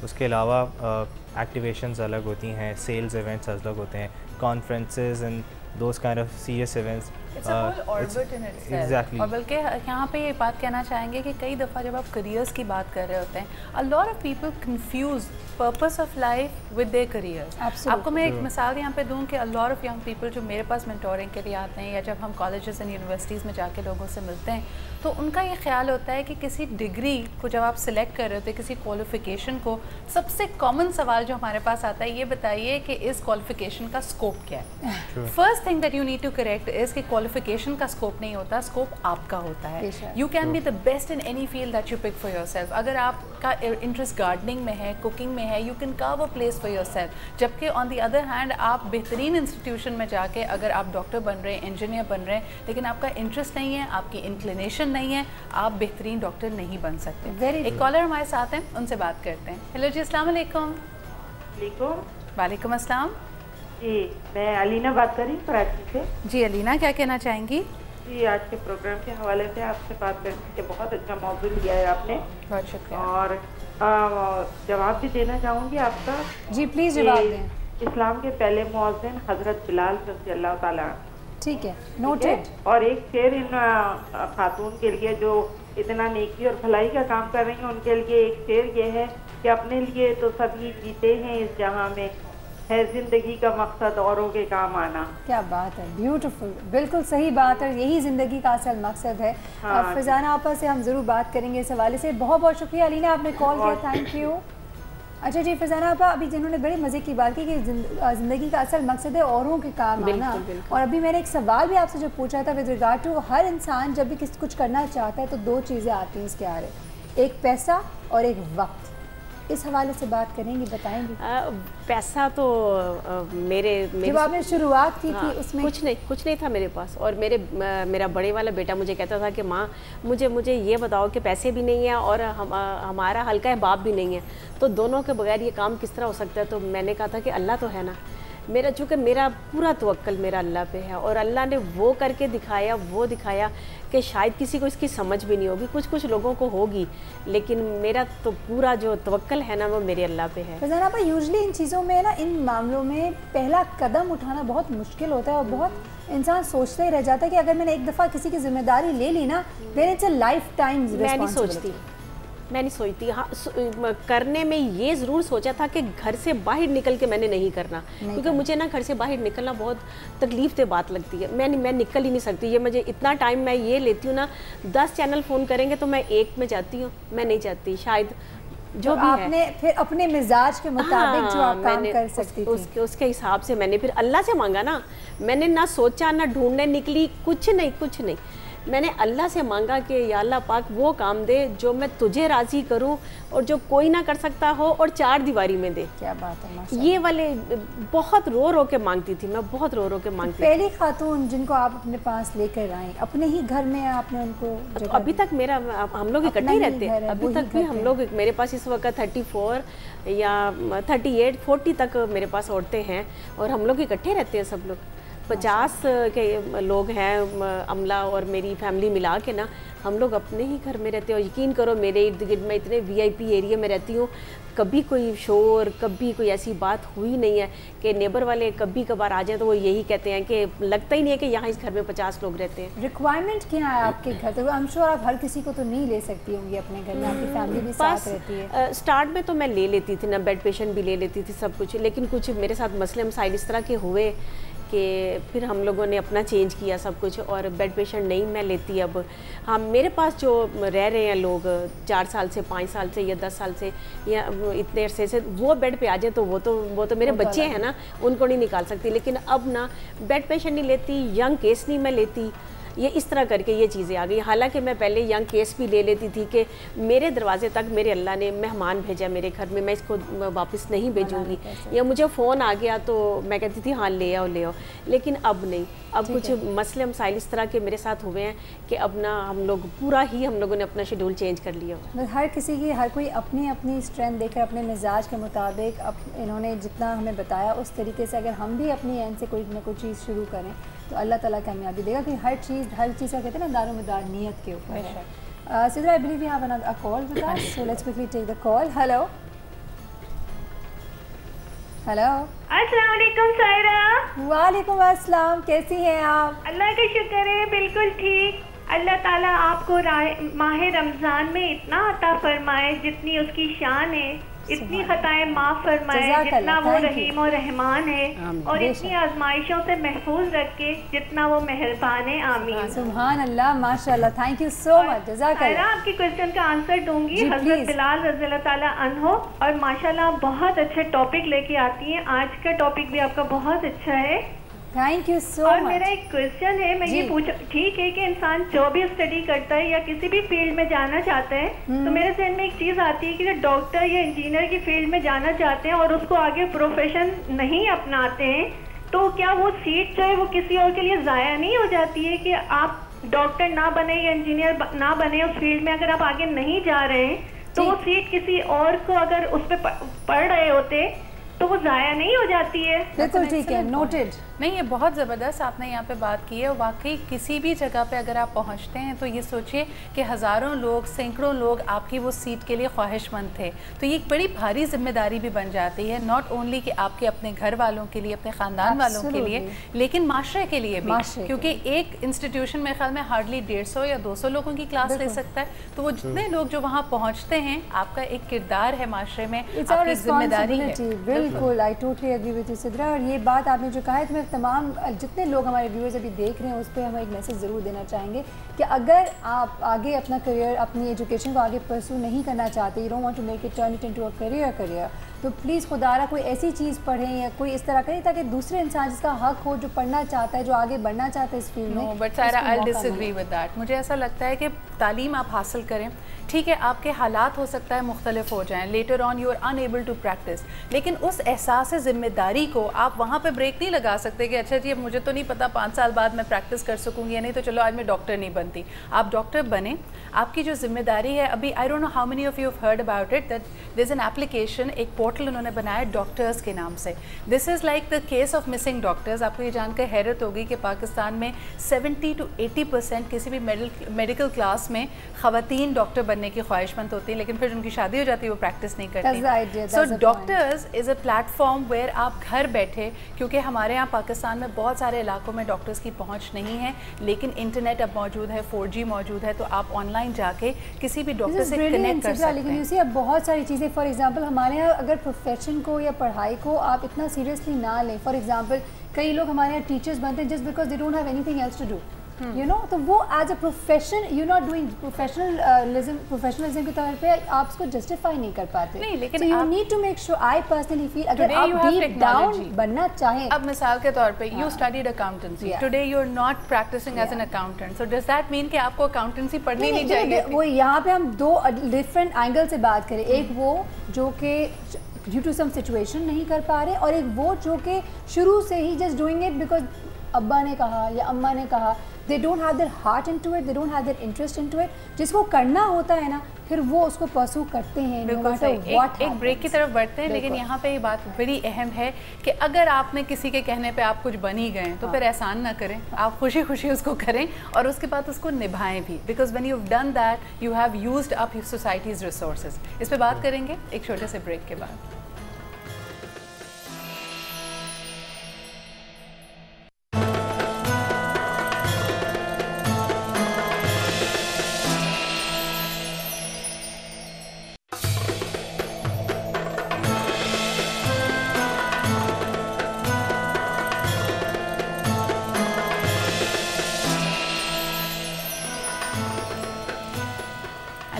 D: उसके अलावा activations अलग होती हैं, sales events अलग होते हैं, conferences and those kind of serious events.
F: It's a whole orbit in itself.
D: Exactly.
F: और बल्कि यहाँ पे ये बात कहना चाहेंगे कि कई दफ़ा जब आप careers की बात कर रहे होते हैं, a lot of people confuse purpose of life with their careers. आपको मैं एक मिसाल यहाँ पे दूँ कि a lot of young people जो मेरे पास mentoring के लिए आते हैं या जब हम colleges and universities में जाके लोगों से मिलते हैं, तो उनका ये ख्याल होता है कि किसी डिग्री को जब आप सिलेक्ट कर रहे होते हैं, किसी क्वालिफिकेशन को, सबसे कॉमन सवाल जो हमारे पास आता है, ये बताइए कि इस क्वालिफिकेशन का स्कोप क्या है। First thing that you need to correct is कि क्वालिफिकेशन का स्कोप नहीं होता, स्कोप आपका होता है। You can be the best in any field that you pick for yourself. अगर आपका इंटरेस्ट गार्डनिंग में है, कुकिंग में है, you can carve a place for yourself. जबकि ऑन द अदर हैंड आप बेहतरीन इंस्टीट्यूशन में जाके अगर आप डॉक्टर बन रहे हैं, इंजीनियर बन रहे हैं, लेकिन आपका इंटरेस्ट नहीं है, आपकी इंक्लिनेशन नहीं है, आप बेहतरीन डॉक्टर नहीं बन सकते। एक कॉलर हमारे साथ हैं, उनसे बात करते हैं। हेलो जी, अस्सलाम वालेकुम। वालेकुम अस्सलाम
G: जी, मैं अलीना बात कर रही हूँ कराची से।
F: जी अलीना, क्या कहना चाहेंगी?
G: जी, आज के प्रोग्राम के हवाले से आपसे बात करके बहुत अच्छा मौजू लिया है आपने,
F: बहुत शुक्रिया।
G: और जवाब भी देना चाहूँगी आपका।
A: जी प्लीज़ जवाब दें।
G: इस्लाम के पहले मुअज्जिन हज़रत बिलाल रज़ियल्लाहु ताला।
A: ठीक है, नोटेड।
G: और एक शेर इन खातून के लिए जो इतना नेकी और भलाई का काम कर रही हैं, उनके लिए एक शेर ये है कि अपने लिए तो सभी जीते हैं इस जहां में, है जिंदगी का मकसद औरों के काम आना।
A: क्या बात है, ब्यूटीफुल, बिल्कुल सही बात है, यही ज़िंदगी का असल मकसद है।
G: हाँ,
A: फरजाना आपा से हम ज़रूर बात करेंगे इस हवाले से। बहुत बहुत शुक्रिया अलीना, आपने कॉल किया, थैंक यू। अच्छा जी, फरजाना आपा, अभी जिन्होंने बड़े मज़े की बात की कि ज़िंदगी का असल मकसद है औरों के काम आना, और अभी मैंने एक सवाल भी आपसे जो पूछा था विद रिगार्ड टू हर इंसान जब भी कुछ करना चाहता है तो दो चीज़ें आती हैं इसके आगे, एक पैसा और एक वक्त। इस हवाले से बात करेंगे, बताएंगे?
B: पैसा तो मेरे
A: जब आपने शुरुआत की थी उसमें
B: कुछ नहीं था मेरे पास। और मेरा बड़े वाला बेटा मुझे कहता था कि माँ मुझे ये बताओ कि पैसे भी नहीं है और हमारा हल्का है बाप भी नहीं है, तो दोनों के बगैर ये काम किस तरह हो सकता है? तो मैंने कहा था कि अल्लाह तो है ना, चूँकि मेरा पूरा तवक्कल मेरा अल्लाह पे है, और अल्लाह ने वो करके दिखाया, वो दिखाया कि शायद किसी को इसकी समझ भी नहीं होगी, कुछ लोगों को होगी, लेकिन मेरा तो पूरा जो तवक्कल है ना वो मेरे अल्लाह पे है।
A: फरजाना आपा, यूजुअली इन चीज़ों में ना, इन मामलों में पहला कदम उठाना बहुत मुश्किल होता है, और बहुत इंसान सोचते ही रह जाता है कि अगर मैंने एक दफ़ा किसी की जिम्मेदारी ले ली ना, then it's a lifetime responsibility.
B: मैं नहीं सोचती। हाँ, करने में ये ज़रूर सोचा था कि घर से बाहर निकल के मैंने नहीं करना, क्योंकि मुझे ना घर से बाहर निकलना बहुत तकलीफ से बात लगती है। मैं निकल ही नहीं सकती। ये मुझे इतना टाइम मैं ये लेती हूँ ना, 10 चैनल फ़ोन करेंगे तो मैं एक में जाती हूँ, मैं नहीं जाती शायद जो भी
A: आपने है। फिर अपने मिजाज के मुताबिक जो आप काम कर सकती थी
B: उसके हिसाब से मैंने फिर अल्लाह से मांगा ना। मैंने ना सोचा ना ढूंढने निकली, कुछ नहीं। मैंने अल्लाह से मांगा कि या अल्लाह पाक वो काम दे जो मैं तुझे राज़ी करूं और जो कोई ना कर सकता हो और 4 दीवारी में दे।
A: क्या बात है, माशाअल्लाह।
B: ये वाले बहुत रो के मांगती थी मैं, बहुत रो के मांगती थी।
A: पहली खातून जिनको आप अपने पास लेकर आई, अपने ही घर में आपने उनको
B: तो अभी तक हम लोग इकट्ठे ही रहते हैं, अभी तक भी हम लोग, मेरे पास इस वक्त 34 या 38 40 तक मेरे पास औरतें हैं, और हम लोग इकट्ठे रहते हैं सब लोग। 50 के लोग हैं अमला और मेरी फैमिली मिला के ना, हम लोग अपने ही घर में रहते हैं। और यकीन करो मेरे इर्द गिर्द में इतने VIP एरिया में रहती हूँ, कभी कोई शोर, कभी कोई ऐसी बात हुई नहीं है कि नेबर वाले कभी कभार आ जाए तो वो यही कहते हैं कि लगता ही नहीं है कि यहाँ इस घर में 50 लोग रहते हैं।
A: रिक्वायरमेंट क्या है आपके घर? तो आई एम श्योर आप हर किसी को तो नहीं ले सकती होंगी अपने घर में, आपकी फैमिली भी साथ रहती है।
B: स्टार्ट में तो मैं ले लेती थी ना, बेड पेशेंट भी ले लेती थी सब कुछ, लेकिन कुछ मेरे साथ मसले मसाइल इस तरह के हुए कि फिर हम लोगों ने अपना चेंज किया सब कुछ, और बेड पेशेंट नहीं मैं लेती अब। हाँ, मेरे पास जो रह रहे हैं लोग 4 साल से 5 साल से या 10 साल से या इतने अरसे से, वो बेड पे आ जाए तो वो तो मेरे बच्चे हैं ना, उनको नहीं निकाल सकती। लेकिन अब ना बेड पेशेंट नहीं लेती, यंग केस नहीं मैं लेती, ये इस तरह करके ये चीज़ें आ गई। हालांकि मैं पहले यंग केस भी ले लेती थी कि मेरे दरवाजे तक मेरे अल्लाह ने मेहमान भेजा मेरे घर में, मैं इसको वापस नहीं भेजूँगी, या मुझे फ़ोन आ गया तो मैं कहती थी हाँ ले आओ ले आओ। लेकिन अब नहीं, अब कुछ मसले मसाइल इस तरह के मेरे साथ हुए हैं कि अब ना हम लोग पूरा ही हम लोगों ने अपना शेड्यूल चेंज कर लिया।
A: हर किसी की, हर कोई अपनी अपनी स्ट्रेंथ देकर अपने मिजाज के मुताबिक अब इन्होंने जितना हमें बताया उस तरीके से अगर हम भी अपनी एंड से कोई ना कोई चीज़ शुरू करें तो अल्लाह ताला कामयाबी देगा, क्योंकि हर चीज़ का कहते हैं ना दारोमदार नियत के ऊपर है। Sidra, I believe you have a call with us, so let's quickly take the call. Hello hello,
E: अस्सलाम वालेकुम सायरा।
A: वालेकुम अस्सलाम, कैसी हैं आप?
E: अल्लाह का शुक्र है, बिल्कुल ठीक। अल्लाह ताला आपको माह रमज़ान में इतना अता फरमाए जितनी उसकी शान है, इतनी खताएं माफ़ फरमाए जितना वो रहीम और रहमान है, और इतनी आजमाइशों से महफूज रखे जितना वो मेहरबान है। आमीन।
A: सुभान अल्लाह, माशाल्लाह, थैंक यू सो मच, जज़ाकल्लाह।
E: आपके क्वेश्चन का आंसर दूंगी। हज़रत बिलाल रज़ियल्लाहु ताला अन्हो, और माशाल्लाह बहुत अच्छे टॉपिक लेके आती हैं। आज का टॉपिक भी आपका बहुत अच्छा है,
A: थैंक यू सो
E: और
A: मच।
E: मेरा एक क्वेश्चन है, मैं ये पूछा, ठीक है कि इंसान जो भी स्टडी करता है या किसी भी फील्ड में जाना चाहता है, तो मेरे जहन में एक चीज़ आती है कि जो डॉक्टर या इंजीनियर की फील्ड में जाना चाहते हैं और उसको आगे प्रोफेशन नहीं अपनाते हैं, तो क्या वो सीट जो है वो किसी और के लिए ज़ाया नहीं हो जाती है? कि आप डॉक्टर ना बने या इंजीनियर ना बने उस फील्ड में, अगर आप आगे नहीं जा रहे हैं तो वो सीट किसी और को अगर उस पर पढ़ रहे होते तो वो ज़ाया नहीं हो जाती है?
A: बिल्कुल ठीक है, नोटेड।
F: नहीं, ये बहुत ज़बरदस्त आपने यहाँ पे बात की है। वाकई किसी भी जगह पे अगर आप पहुँचते हैं तो ये सोचिए कि हज़ारों लोग, सैकड़ों लोग आपकी वो सीट के लिए ख्वाहिशमंद थे, तो ये एक बड़ी भारी जिम्मेदारी भी बन जाती है, नॉट ओनली कि आपके अपने घर वालों के लिए, अपने ख़ानदान वालों के लिए, लेकिन माशरे के लिए भी, क्योंकि एक इंस्टीट्यूशन में ख्याल में हार्डली 150 या 200 लोगों की क्लास ले सकता है, तो वो जितने लोग जो वहाँ पहुँचते हैं, आपका एक किरदार है माशरे में, आपकी जिम्मेदारी है।
A: बिल्कुल, I totally agree with you Sidra. और ये बात आपने जो कहा है, तो मैं तमाम जितने लोग हमारे व्यूअर्स अभी देख रहे हैं उस पर हम एक मैसेज ज़रूर देना चाहेंगे कि अगर आप आगे अपना करियर, अपनी एजुकेशन को आगे परस्यू नहीं करना चाहते, you don't want to make it turn it into a career, तो प्लीज़ खुदारा कोई ऐसी चीज़ पढ़ें या कोई इस तरह करें ताकि दूसरे इंसान जिसका हक हो, जो पढ़ना चाहता है, जो आगे बढ़ना चाहता है इस फील्ड में।
F: But Saira, I disagree with that. मुझे ऐसा लगता है कि तालीम आप हासिल करें, ठीक है, आपके हालात हो सकता है मुख्तलिफ हो जाएं, later on you are unable to practice, लेकिन उस एहसास ज़िम्मेदारी को आप वहाँ पे ब्रेक नहीं लगा सकते कि अच्छा जी अब मुझे तो नहीं पता 5 साल बाद मैं प्रैक्टिस कर सकूँगी या नहीं, तो चलो आज मैं डॉक्टर नहीं बनती। आप डॉक्टर बने, आपकी जो जिम्मेदारी है, अभी I don't know how many of you have heard about it, that there is an application, एक पोर्टल उन्होंने बनाया डॉक्टर्स के नाम से। This is like the case of missing doctors. आपको ये जानकर हैरत होगी कि पाकिस्तान में 70 to 80% किसी भी मेडिकल क्लास में ख़वातीन डॉक्टर बनने की ख्वाहिशमंद होती है, लेकिन फिर उनकी शादी हो जाती है, वो प्रैक्टिस नहीं करती। So doctors is a platform where आप घर बैठे, क्योंकि हमारे यहाँ पाकिस्तान में बहुत सारे इलाकों में डॉक्टर्स की पहुँच नहीं है, लेकिन इंटरनेट अब मौजूद है, 4G मौजूद है, तो आप ऑनलाइन जाके किसी भी डॉक्टर से कनेक्ट कर सकते हैं।
A: लेकिन इसी अब बहुत सारी चीज़ें, फॉर एग्जांपल हमारे यहाँ अगर प्रोफेशन को या पढ़ाई को आप इतना सीरियसली ना लें, फॉर एग्जांपल कई लोग हमारे यहाँ टीचर्स बनते हैं just because they don't have anything else to do, you know, तो वो as a profession you not doing professionalism के तौर पे आप उसको जस्टिफाई नहीं कर पाते।
F: नहीं, लेकिन
A: you need to make sure, I personally feel, अगर आप डीप डाउन बनना चाहें,
F: अब मिसाल के तौर पे you studied accountancy, today you are not practicing as an accountant, so does that mean कि आपको अकाउंटेंसी पढ़नी नहीं चाहिए?
A: वो यहाँ पे हम दो डिफरेंट एंगल से बात करें, एक वो जो कि ड्यू टू सम सिचुएशन नहीं कर पा रहे, और एक वो जो कि शुरू से ही जस्ट डूइंग इट बिकॉज अब्बा ने कहा या अम्मा ने कहा, दे don't have their heart into it, they don't have their interest into it. जिसको करना होता है ना, फिर वो उसको परस्यू करते हैं।
F: बिल्कुल सही। एक ब्रेक की तरफ बढ़ते हैं, लेकिन यहाँ पे ये बात बड़ी अहम है कि अगर आपने किसी के कहने पे आप कुछ बन ही गए तो फिर एहसान ना करें, आप खुशी खुशी उसको करें और उसके बाद उसको निभाएं भी, because when you have done that you have used up societies resources. इस पर बात करेंगे एक छोटे से ब्रेक के बाद।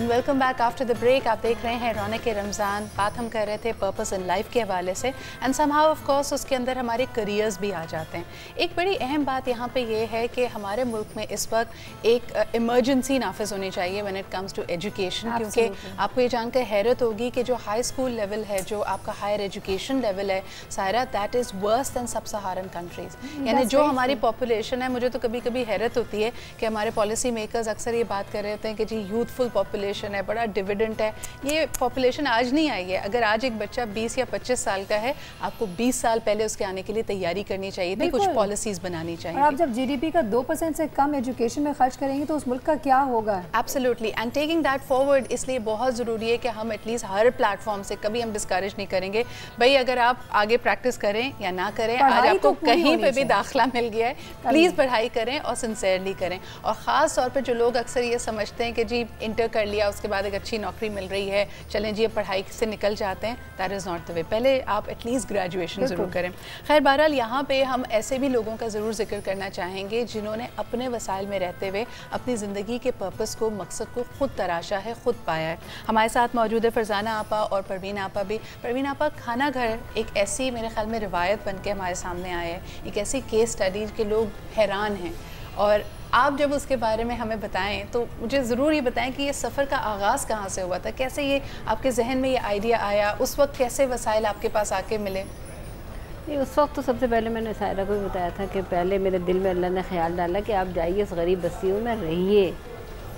F: And welcome back after the break. आप देख रहे हैं रौनक रमज़ान। बात हम कर रहे थे पर्पस इन लाइफ के हवाले से एंड समहाउ ऑफ कोर्स उसके अंदर हमारे करियर्स भी आ जाते हैं। एक बड़ी अहम बात यहाँ पे ये है कि हमारे मुल्क में इस वक्त एक इमरजेंसी नाफिज होनी चाहिए when it comes to education, क्योंकि आपको ये जानकर हैरत होगी कि जो हाई स्कूल लेवल है, जो आपका हायर एजुकेशन लेवल है Saira, that is verse then सब सहारन कंट्रीज़। यानी जो हमारी पॉपुलेशन है, मुझे तो कभी कभी हैरत होती है कि हमारे पॉलिसी मेकर्स अक्सर ये बात कर रहे होते हैं कि जी यूथफुल पॉपुलेशन है, बड़ा डिविडेंट है। ये पॉपुलेशन आज नहीं आई है। अगर आज एक बच्चा 20 या 25 साल का है, आपको 20 साल पहले उसके आने के लिए तैयारी करनी चाहिए थी, कुछ पॉलिसीज़ बनानी चाहिए।
A: और आप जब जीडीपी का 2% से कम एजुकेशन में खर्च करेंगे तो उस मुल्क का क्या होगा?
F: Absolutely, and taking that forward इसलिए बहुत ज़रूरी है कि हम एटलीस्ट हर प्लेटफॉर्म से कभी हम डिस्करेज नहीं करेंगे। भाई अगर आप आगे प्रैक्टिस करें या ना करें, आज आपको कहीं पे भी दाखिला मिल गया है, प्लीज़ पढ़ाई करें और सिंसियरली करें। और ख़ास तौर पर जो लोग अक्सर ये समझते हैं कि जी इंटर कर लिया, उसके बाद एक अच्छी नौकरी मिल रही है, चलें जी पढ़ाई से निकल जाते हैं, that is not the way. पहले आप एटलीस्ट ग्रेजुएशन ज़रूर करें। खैर बहरहाल यहाँ पे हम ऐसे भी लोगों का ज़रूर जिक्र करना चाहेंगे जिन्होंने अपने वसाइल में रहते हुए अपनी ज़िंदगी के पर्पस को, मकसद को खुद तराशा है, खुद पाया है। हमारे साथ मौजूद है फरजाना आपा और परवीन आपा भी। परवीन आपा, खाना घर एक ऐसी मेरे ख्याल में रिवायत बन के हमारे सामने आया है, एक ऐसी केस स्टडी के लोग हैरान हैं, और आप जब उसके बारे में हमें बताएं तो मुझे ज़रूर ये बताएं कि ये सफ़र का आगाज़ कहाँ से हुआ था, कैसे ये आपके जहन में ये आइडिया आया, उस वक्त कैसे वसाइल आपके पास आके मिले?
C: नहीं, उस वक्त तो सबसे पहले मैंने सायरा को भी बताया था कि पहले मेरे दिल में अल्लाह ने ख्याल डाला कि आप जाइए उस गरीब बस्तियों में रहिए,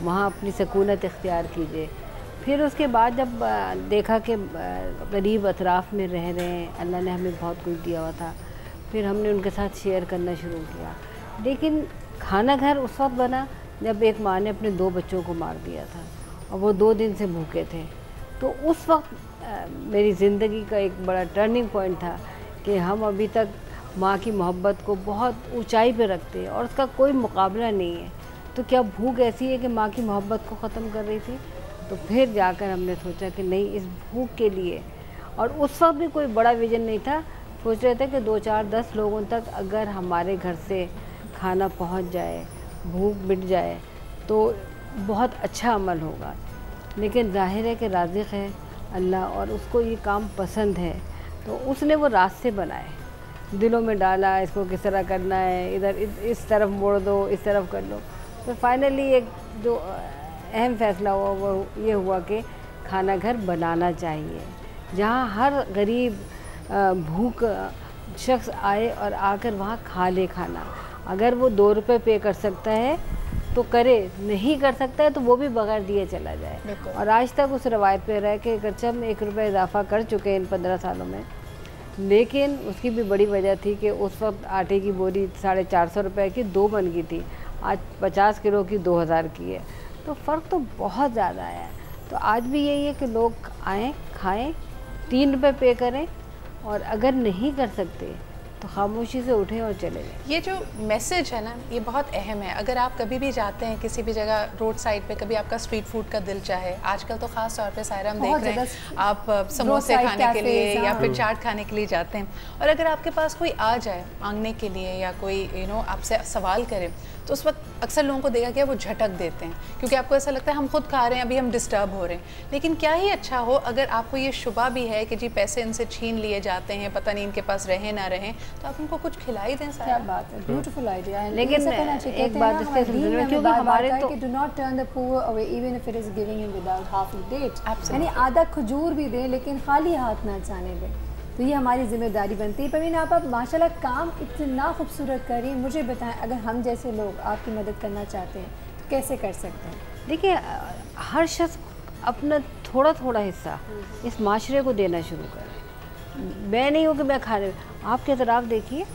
C: वहाँ अपनी सकूनत इख्तियार कीजिए। फिर उसके बाद जब देखा कि गरीब अतराफ़ में रह रहे हैं, अल्लाह ने हमें बहुत कुछ दिया हुआ था, फिर हमने उनके साथ शेयर करना शुरू किया। लेकिन खाना घर उस वक्त बना जब एक माँ ने अपने 2 बच्चों को मार दिया था और वो 2 दिन से भूखे थे। तो उस वक्त मेरी ज़िंदगी का एक बड़ा टर्निंग पॉइंट था कि हम अभी तक माँ की मोहब्बत को बहुत ऊंचाई पे रखते हैं और उसका कोई मुकाबला नहीं है, तो क्या भूख ऐसी है कि माँ की मोहब्बत को ख़त्म कर रही थी? तो फिर जाकर हमने सोचा कि नहीं, इस भूख के लिए, और उस वक्त भी कोई बड़ा विजन नहीं था, सोच रहे थे कि 2, 4, 10 लोगों तक अगर हमारे घर से खाना पहुंच जाए, भूख मिट जाए तो बहुत अच्छा अमल होगा। लेकिन जाहिर है कि राज़िक़ है अल्लाह और उसको ये काम पसंद है, तो उसने वो रास्ते बनाए, दिलों में डाला इसको किस तरह करना है, इधर इस तरफ मोड़ दो, इस तरफ कर लो। तो फाइनली एक जो अहम फ़ैसला हुआ वो ये हुआ कि खाना घर बनाना चाहिए, जहाँ हर गरीब भूख शख्स आए और आकर वहाँ खा ले खाना। अगर वो 2 रुपये पे कर सकता है तो करे, नहीं कर सकता है तो वो भी बगैर दिए चला जाए। और आज तक उस रवायत पे रह के अगरचे हम 1 रुपये इजाफ़ा कर चुके हैं इन 15 सालों में, लेकिन उसकी भी बड़ी वजह थी कि उस वक्त आटे की बोरी 450 रुपये की 2 बन गई थी, आज 50 किलो की 2000 की है, तो फ़र्क तो बहुत ज़्यादा आया। तो आज भी यही है कि लोग आएँ, खाएँ, 3 रुपये पे करें, और अगर नहीं कर सकते तो खामोशी से उठें और चले जाएं।
F: ये जो मैसेज है ना, ये बहुत अहम है। अगर आप कभी भी जाते हैं किसी भी जगह रोड साइड पे, कभी आपका स्ट्रीट फूड का दिल चाहे, आजकल तो ख़ास तौर पे सायरा हम देख रहे हैं आप समोसे खाने के लिए या फिर चाट खाने के लिए जाते हैं, और अगर आपके पास कोई आ जाए मांगने के लिए या कोई आपसे सवाल करे, तो उस वक्त अक्सर लोगों को देखा गया वो झटक देते हैं, क्योंकि आपको ऐसा लगता है हम खुद खा रहे हैं, अभी हम डिस्टर्ब हो रहे हैं। लेकिन क्या ही अच्छा हो अगर आपको ये शुबा भी है कि जी पैसे इनसे छीन लिए जाते हैं, पता नहीं इनके पास रहें ना रहें, तो आप उनको कुछ खिलाई दें।
A: क्या बात है, ब्यूटीफुल आइडिया है।
C: लेकिन एक बात इसके समझ, क्योंकि हमारे तो
A: do not turn the poor away even if it is giving him without half a date, यानी आधा खजूर भी दें लेकिन खाली हाथ ना जाने दें, तो ये हमारी जिम्मेदारी बनती है। परवीन आप माशाल्लाह काम इतना खूबसूरत करिए, मुझे बताएं अगर हम जैसे लोग आपकी मदद करना चाहते हैं तो कैसे कर सकते हैं?
C: देखिए, हर शख्स अपना थोड़ा थोड़ा हिस्सा इस माशरे को देना शुरू करें। मैं नहीं हूँ कि मैं खा रही हूँ, आपके अतराफ देखिए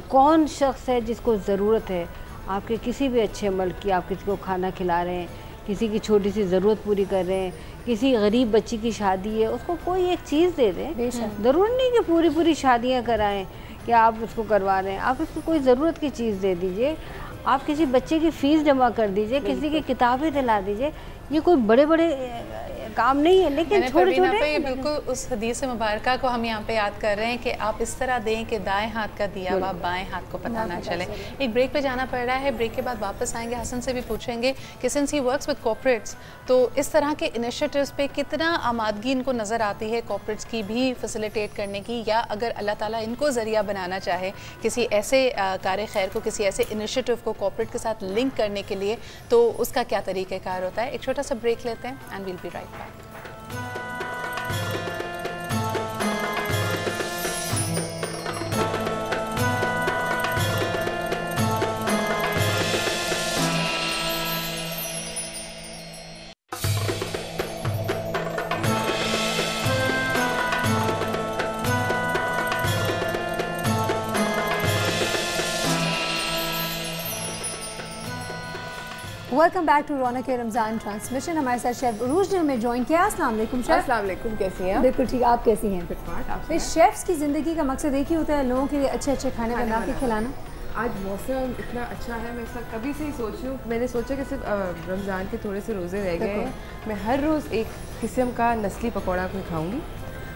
C: कौन शख्स है जिसको ज़रूरत है आपके किसी भी अच्छे अमल की। आप किसी को खाना खिला रहे हैं, किसी की छोटी सी ज़रूरत पूरी कर रहे हैं, किसी गरीब बच्ची की शादी है उसको कोई एक चीज़ दे दें। ज़रूर नहीं कि पूरी पूरी शादियाँ कराएं कि आप उसको करवा रहे हैं, आप उसको कोई ज़रूरत की चीज़ दे दीजिए। आप किसी बच्चे की फ़ीस जमा कर दीजिए, किसी की किताबें दिला दीजिए। ये कोई बड़े बड़े काम नहीं है, लेकिन छोटे छोटे।
F: ये बिल्कुल उस हदीस मुबारका को हम यहाँ पे याद कर रहे हैं कि आप इस तरह दें कि दाएं हाथ का दिया हुआ बाएं हाथ को पता ना चले। एक ब्रेक पे जाना पड़ रहा है, ब्रेक के बाद वापस आएंगे, हसन से भी पूछेंगे कि since he works with corporates, तो इस तरह के इनिशिएटिव्स पे कितना आमादगी इनको नज़र आती है कॉर्पोरेट्स की भी फैसिलिटेट करने की, या अगर अल्लाह ताला इनको ज़रिया बनाना चाहे किसी ऐसे कार खैर को, किसी ऐसे इनिशिएटिव को कॉर्पोरेट के साथ लिंक करने के लिए, तो उसका क्या तरीक़ेकार होता है। एक छोटा सा ब्रेक लेते हैं and will be right back.
A: Welcome back to Raunaq Ramzan transmission. हमारे साथ शेफ उरूज ने हमें ज्वाइन किया। अस्सलाम वालेकुम शेफ।
H: अस्सलाम वालेकुम, कैसी हैं आप?
A: बिल्कुल ठीक, आप कैसी हैं? फिर शेफ्स की ज़िंदगी का मकसद एक ही होता है, लोगों के लिए अच्छे अच्छे खाने बना के खिलाना।
H: आज मौसम इतना अच्छा है, मैं ऐसा कभी से ही सोच रही हूँ। मैंने सोचा कि सिर्फ रमज़ान के थोड़े से रोज़े रह गए हैं, मैं हर रोज़ एक किस्म का नस्ली पकौड़ा कोई खाऊंगी,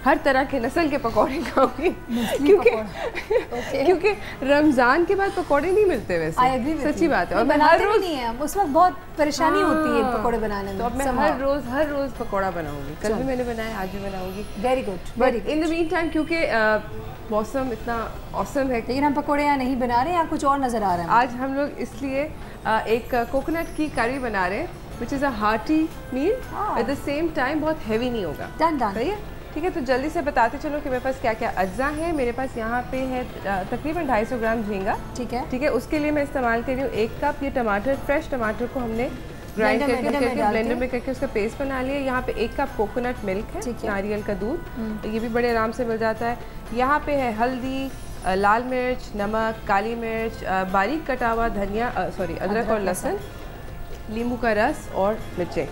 H: हर तरह के नस्ल के पकौड़े खाऊंगी, क्योंकि रमज़ान के बाद पकौड़े नहीं मिलते वैसे, सच्ची बात है। और मैं हर रोज़
A: नहीं है, उस वक्त बहुत परेशानी होती है पकौड़े बनाने में,
H: तो अब मैं हर रोज़ पकौड़ा बनाऊंगी। कल भी मैंने बनाया, आज भी बनाऊंगी।
A: Very good, very good.
H: In the mean time क्योंकि मौसम इतना औसम है,
A: लेकिन हम पकौड़े यहाँ नहीं बना रहे हैं, यहाँ कुछ और नज़र आ रहा है।
H: आज हम लोग इसलिए एक कोकोनट की करी बना रहे हैं, which is a hearty meal, at the same time बहुत हैवी नहीं होगा। सही है, ठीक है। तो जल्दी से बताते चलो कि मेरे पास क्या क्या अज्जा हैं। मेरे पास यहाँ पे है तकरीबन 250 ग्राम झींगा, ठीक है। उसके लिए मैं इस्तेमाल कर रही हूँ 1 कप ये टमाटर, फ्रेश टमाटर को हमने ग्राइंड करके ब्लेंडर में करके उसका पेस्ट बना लिया। यहाँ पे 1 कप कोकोनट मिल्क है, नारियल का दूध, ये भी बड़े आराम से मिल जाता है। यहाँ पे है हल्दी, लाल मिर्च, नमक, काली मिर्च, बारीक कटा हुआ धनिया, अदरक और लहसुन, नींबू का रस और मिर्चें।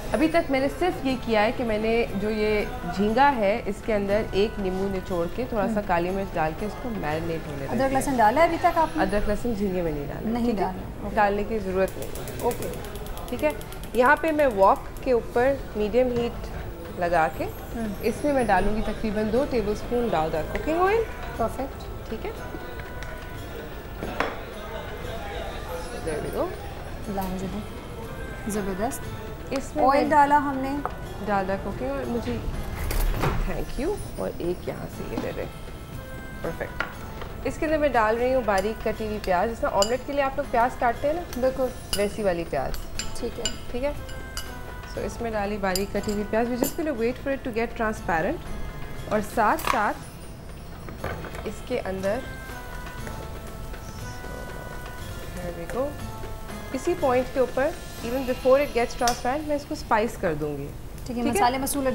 H: अभी तक मैंने सिर्फ ये किया है कि मैंने जो ये झींगा है इसके अंदर एक नींबू निचोड़ के थोड़ा सा काली मिर्च डाल के इसको मैरिनेट होने दिया।
A: अदरक लहसुन डाला है अभी तक आपने?
H: अदरक लहसुन झींगे में नहीं डाला,
A: नहीं डाला,
H: डालने की ज़रूरत नहीं। ओके, ठीक है। यहाँ पे मैं वॉक के ऊपर मीडियम हीट लगा के इसमें मैं डालूंगी तकरीबन 2 tablespoon Dalda cooking oil.
A: Perfect,
H: ठीक है। देयर वी गो,
A: ज़बरदस्त।
H: इसमें
A: ऑयल डाला हमने,
H: डालडा कुकिंग ऑयल, मुझे थैंक यू। और एक यहाँ से ये दे रहे, परफेक्ट। इसके अंदर मैं डाल रही हूँ बारीक कटी हुई प्याज, जिसमें ऑमलेट के लिए आप लोग प्याज काटते हैं ना, बिल्कुल वैसी वाली प्याज,
A: ठीक है,
H: ठीक है। सो इसमें डाली बारीक कटी हुई प्याज, we just gonna wait for it to get transparent. और साथ साथ इसके अंदर देयर वी गो, इसी पॉइंट के ऊपर even before it gets transparent मैं इसको स्पाइस कर दूंगी,
A: ठीक है। मसाले मसूले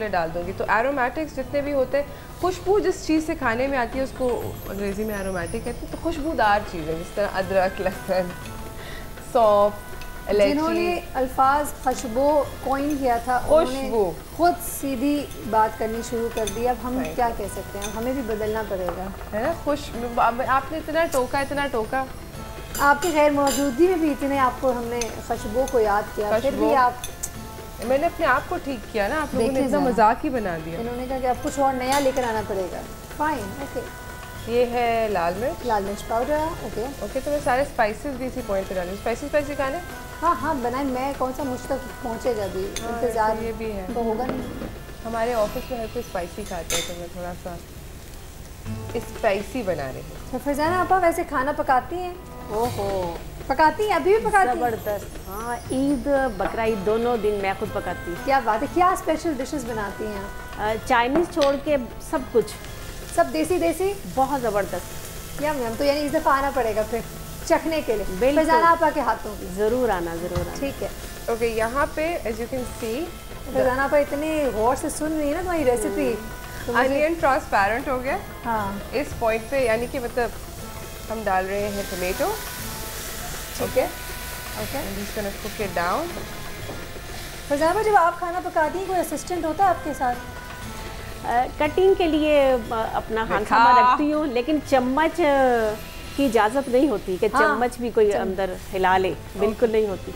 H: डाल दूंगी। तो एरोमेटिक्स जितने भी होते हैं, खुशबू जिस चीज़ से खाने में आती है उसको अंग्रेज़ी में एरोमेटिक कहते हैं। तो खुशबूदार चीज़ें जिस तरह अदरक, लहसुन, सौंफ, इलायची,
A: जिन्होंने अल्फाज खुशबू कॉइन किया था,
H: खुशबू
A: खुद सीधी बात करनी शुरू कर दी। अब हम क्या कह सकते हैं, हमें भी बदलना पड़ेगा,
H: है ना। खुशबू आपने इतना टोका,
A: आपकी गैर मौजूदगी में भी इतने आपको हमने खुशबू को याद किया, फिर भी आप,
H: मैंने अपने आप को ठीक किया ना, आप लोगों ने इतना मजाक ही बना दिया।
A: इन्होंने कहा कि अब कुछ और नया लेकर आना पड़ेगा। Fine, okay.
H: ये है लाल मिर्च
A: पाउडर, ओके।
H: तो मैं सारे स्पाइसेस भी इसी पॉइंट पे डालूंगी। स्पाइसी खाने,
A: हाँ बनाए, मैं कौन सा मुझ तक पहुँचेगा अभी, इंतजार
H: ये भी है
A: तो होगा नहीं।
H: हमारे ऑफिस में हर कोई स्पाइसी खाता है, तो मैं थोड़ा सा स्पाइसी बना रही हूँ।
A: तो फरजाना आपा वैसे खाना पकाती हैं? ओहो, पकाती हैं, अभी भी पकाती हैं?
B: ज़बरदस्त, हाँ। ईद बकरा ईद दोनों दिन मैं खुद पकाती हूँ।
A: क्या बात है, क्या स्पेशल डिशेस बनाती हैं?
B: चाइनीज़ छोड़ के सब कुछ,
A: सब देसी,
B: बहुत ज़बरदस्त।
A: क्या मैम, तो यानी इस दफ़ा आना पड़ेगा फिर चखने के लिए,
B: बिल्कुल।
A: फरजाना आपा के हाथों की
B: ज़रूर आना,
A: ठीक है।
H: ओके, यहाँ पे as you can see
A: Farzana आपा इतने गौर से सुन रही है ना तुम्हारी रेसिपी।
H: अनियन ट्रांसपेरेंट हो गया,
A: हाँ,
H: इस पॉइंट पे, यानी कि मतलब हम डाल रहे हैं टमेटो, ओके, जिसको कुक इट डाउन।
A: फरजाना जब आप खाना पकाती हैं कोई असिस्टेंट होता है आपके साथ?
B: कटिंग के लिए अपना खाना रखती हूँ, लेकिन चम्मच की इजाज़त नहीं होती कि चम्मच भी कोई अंदर हिला ले, बिल्कुल नहीं होती।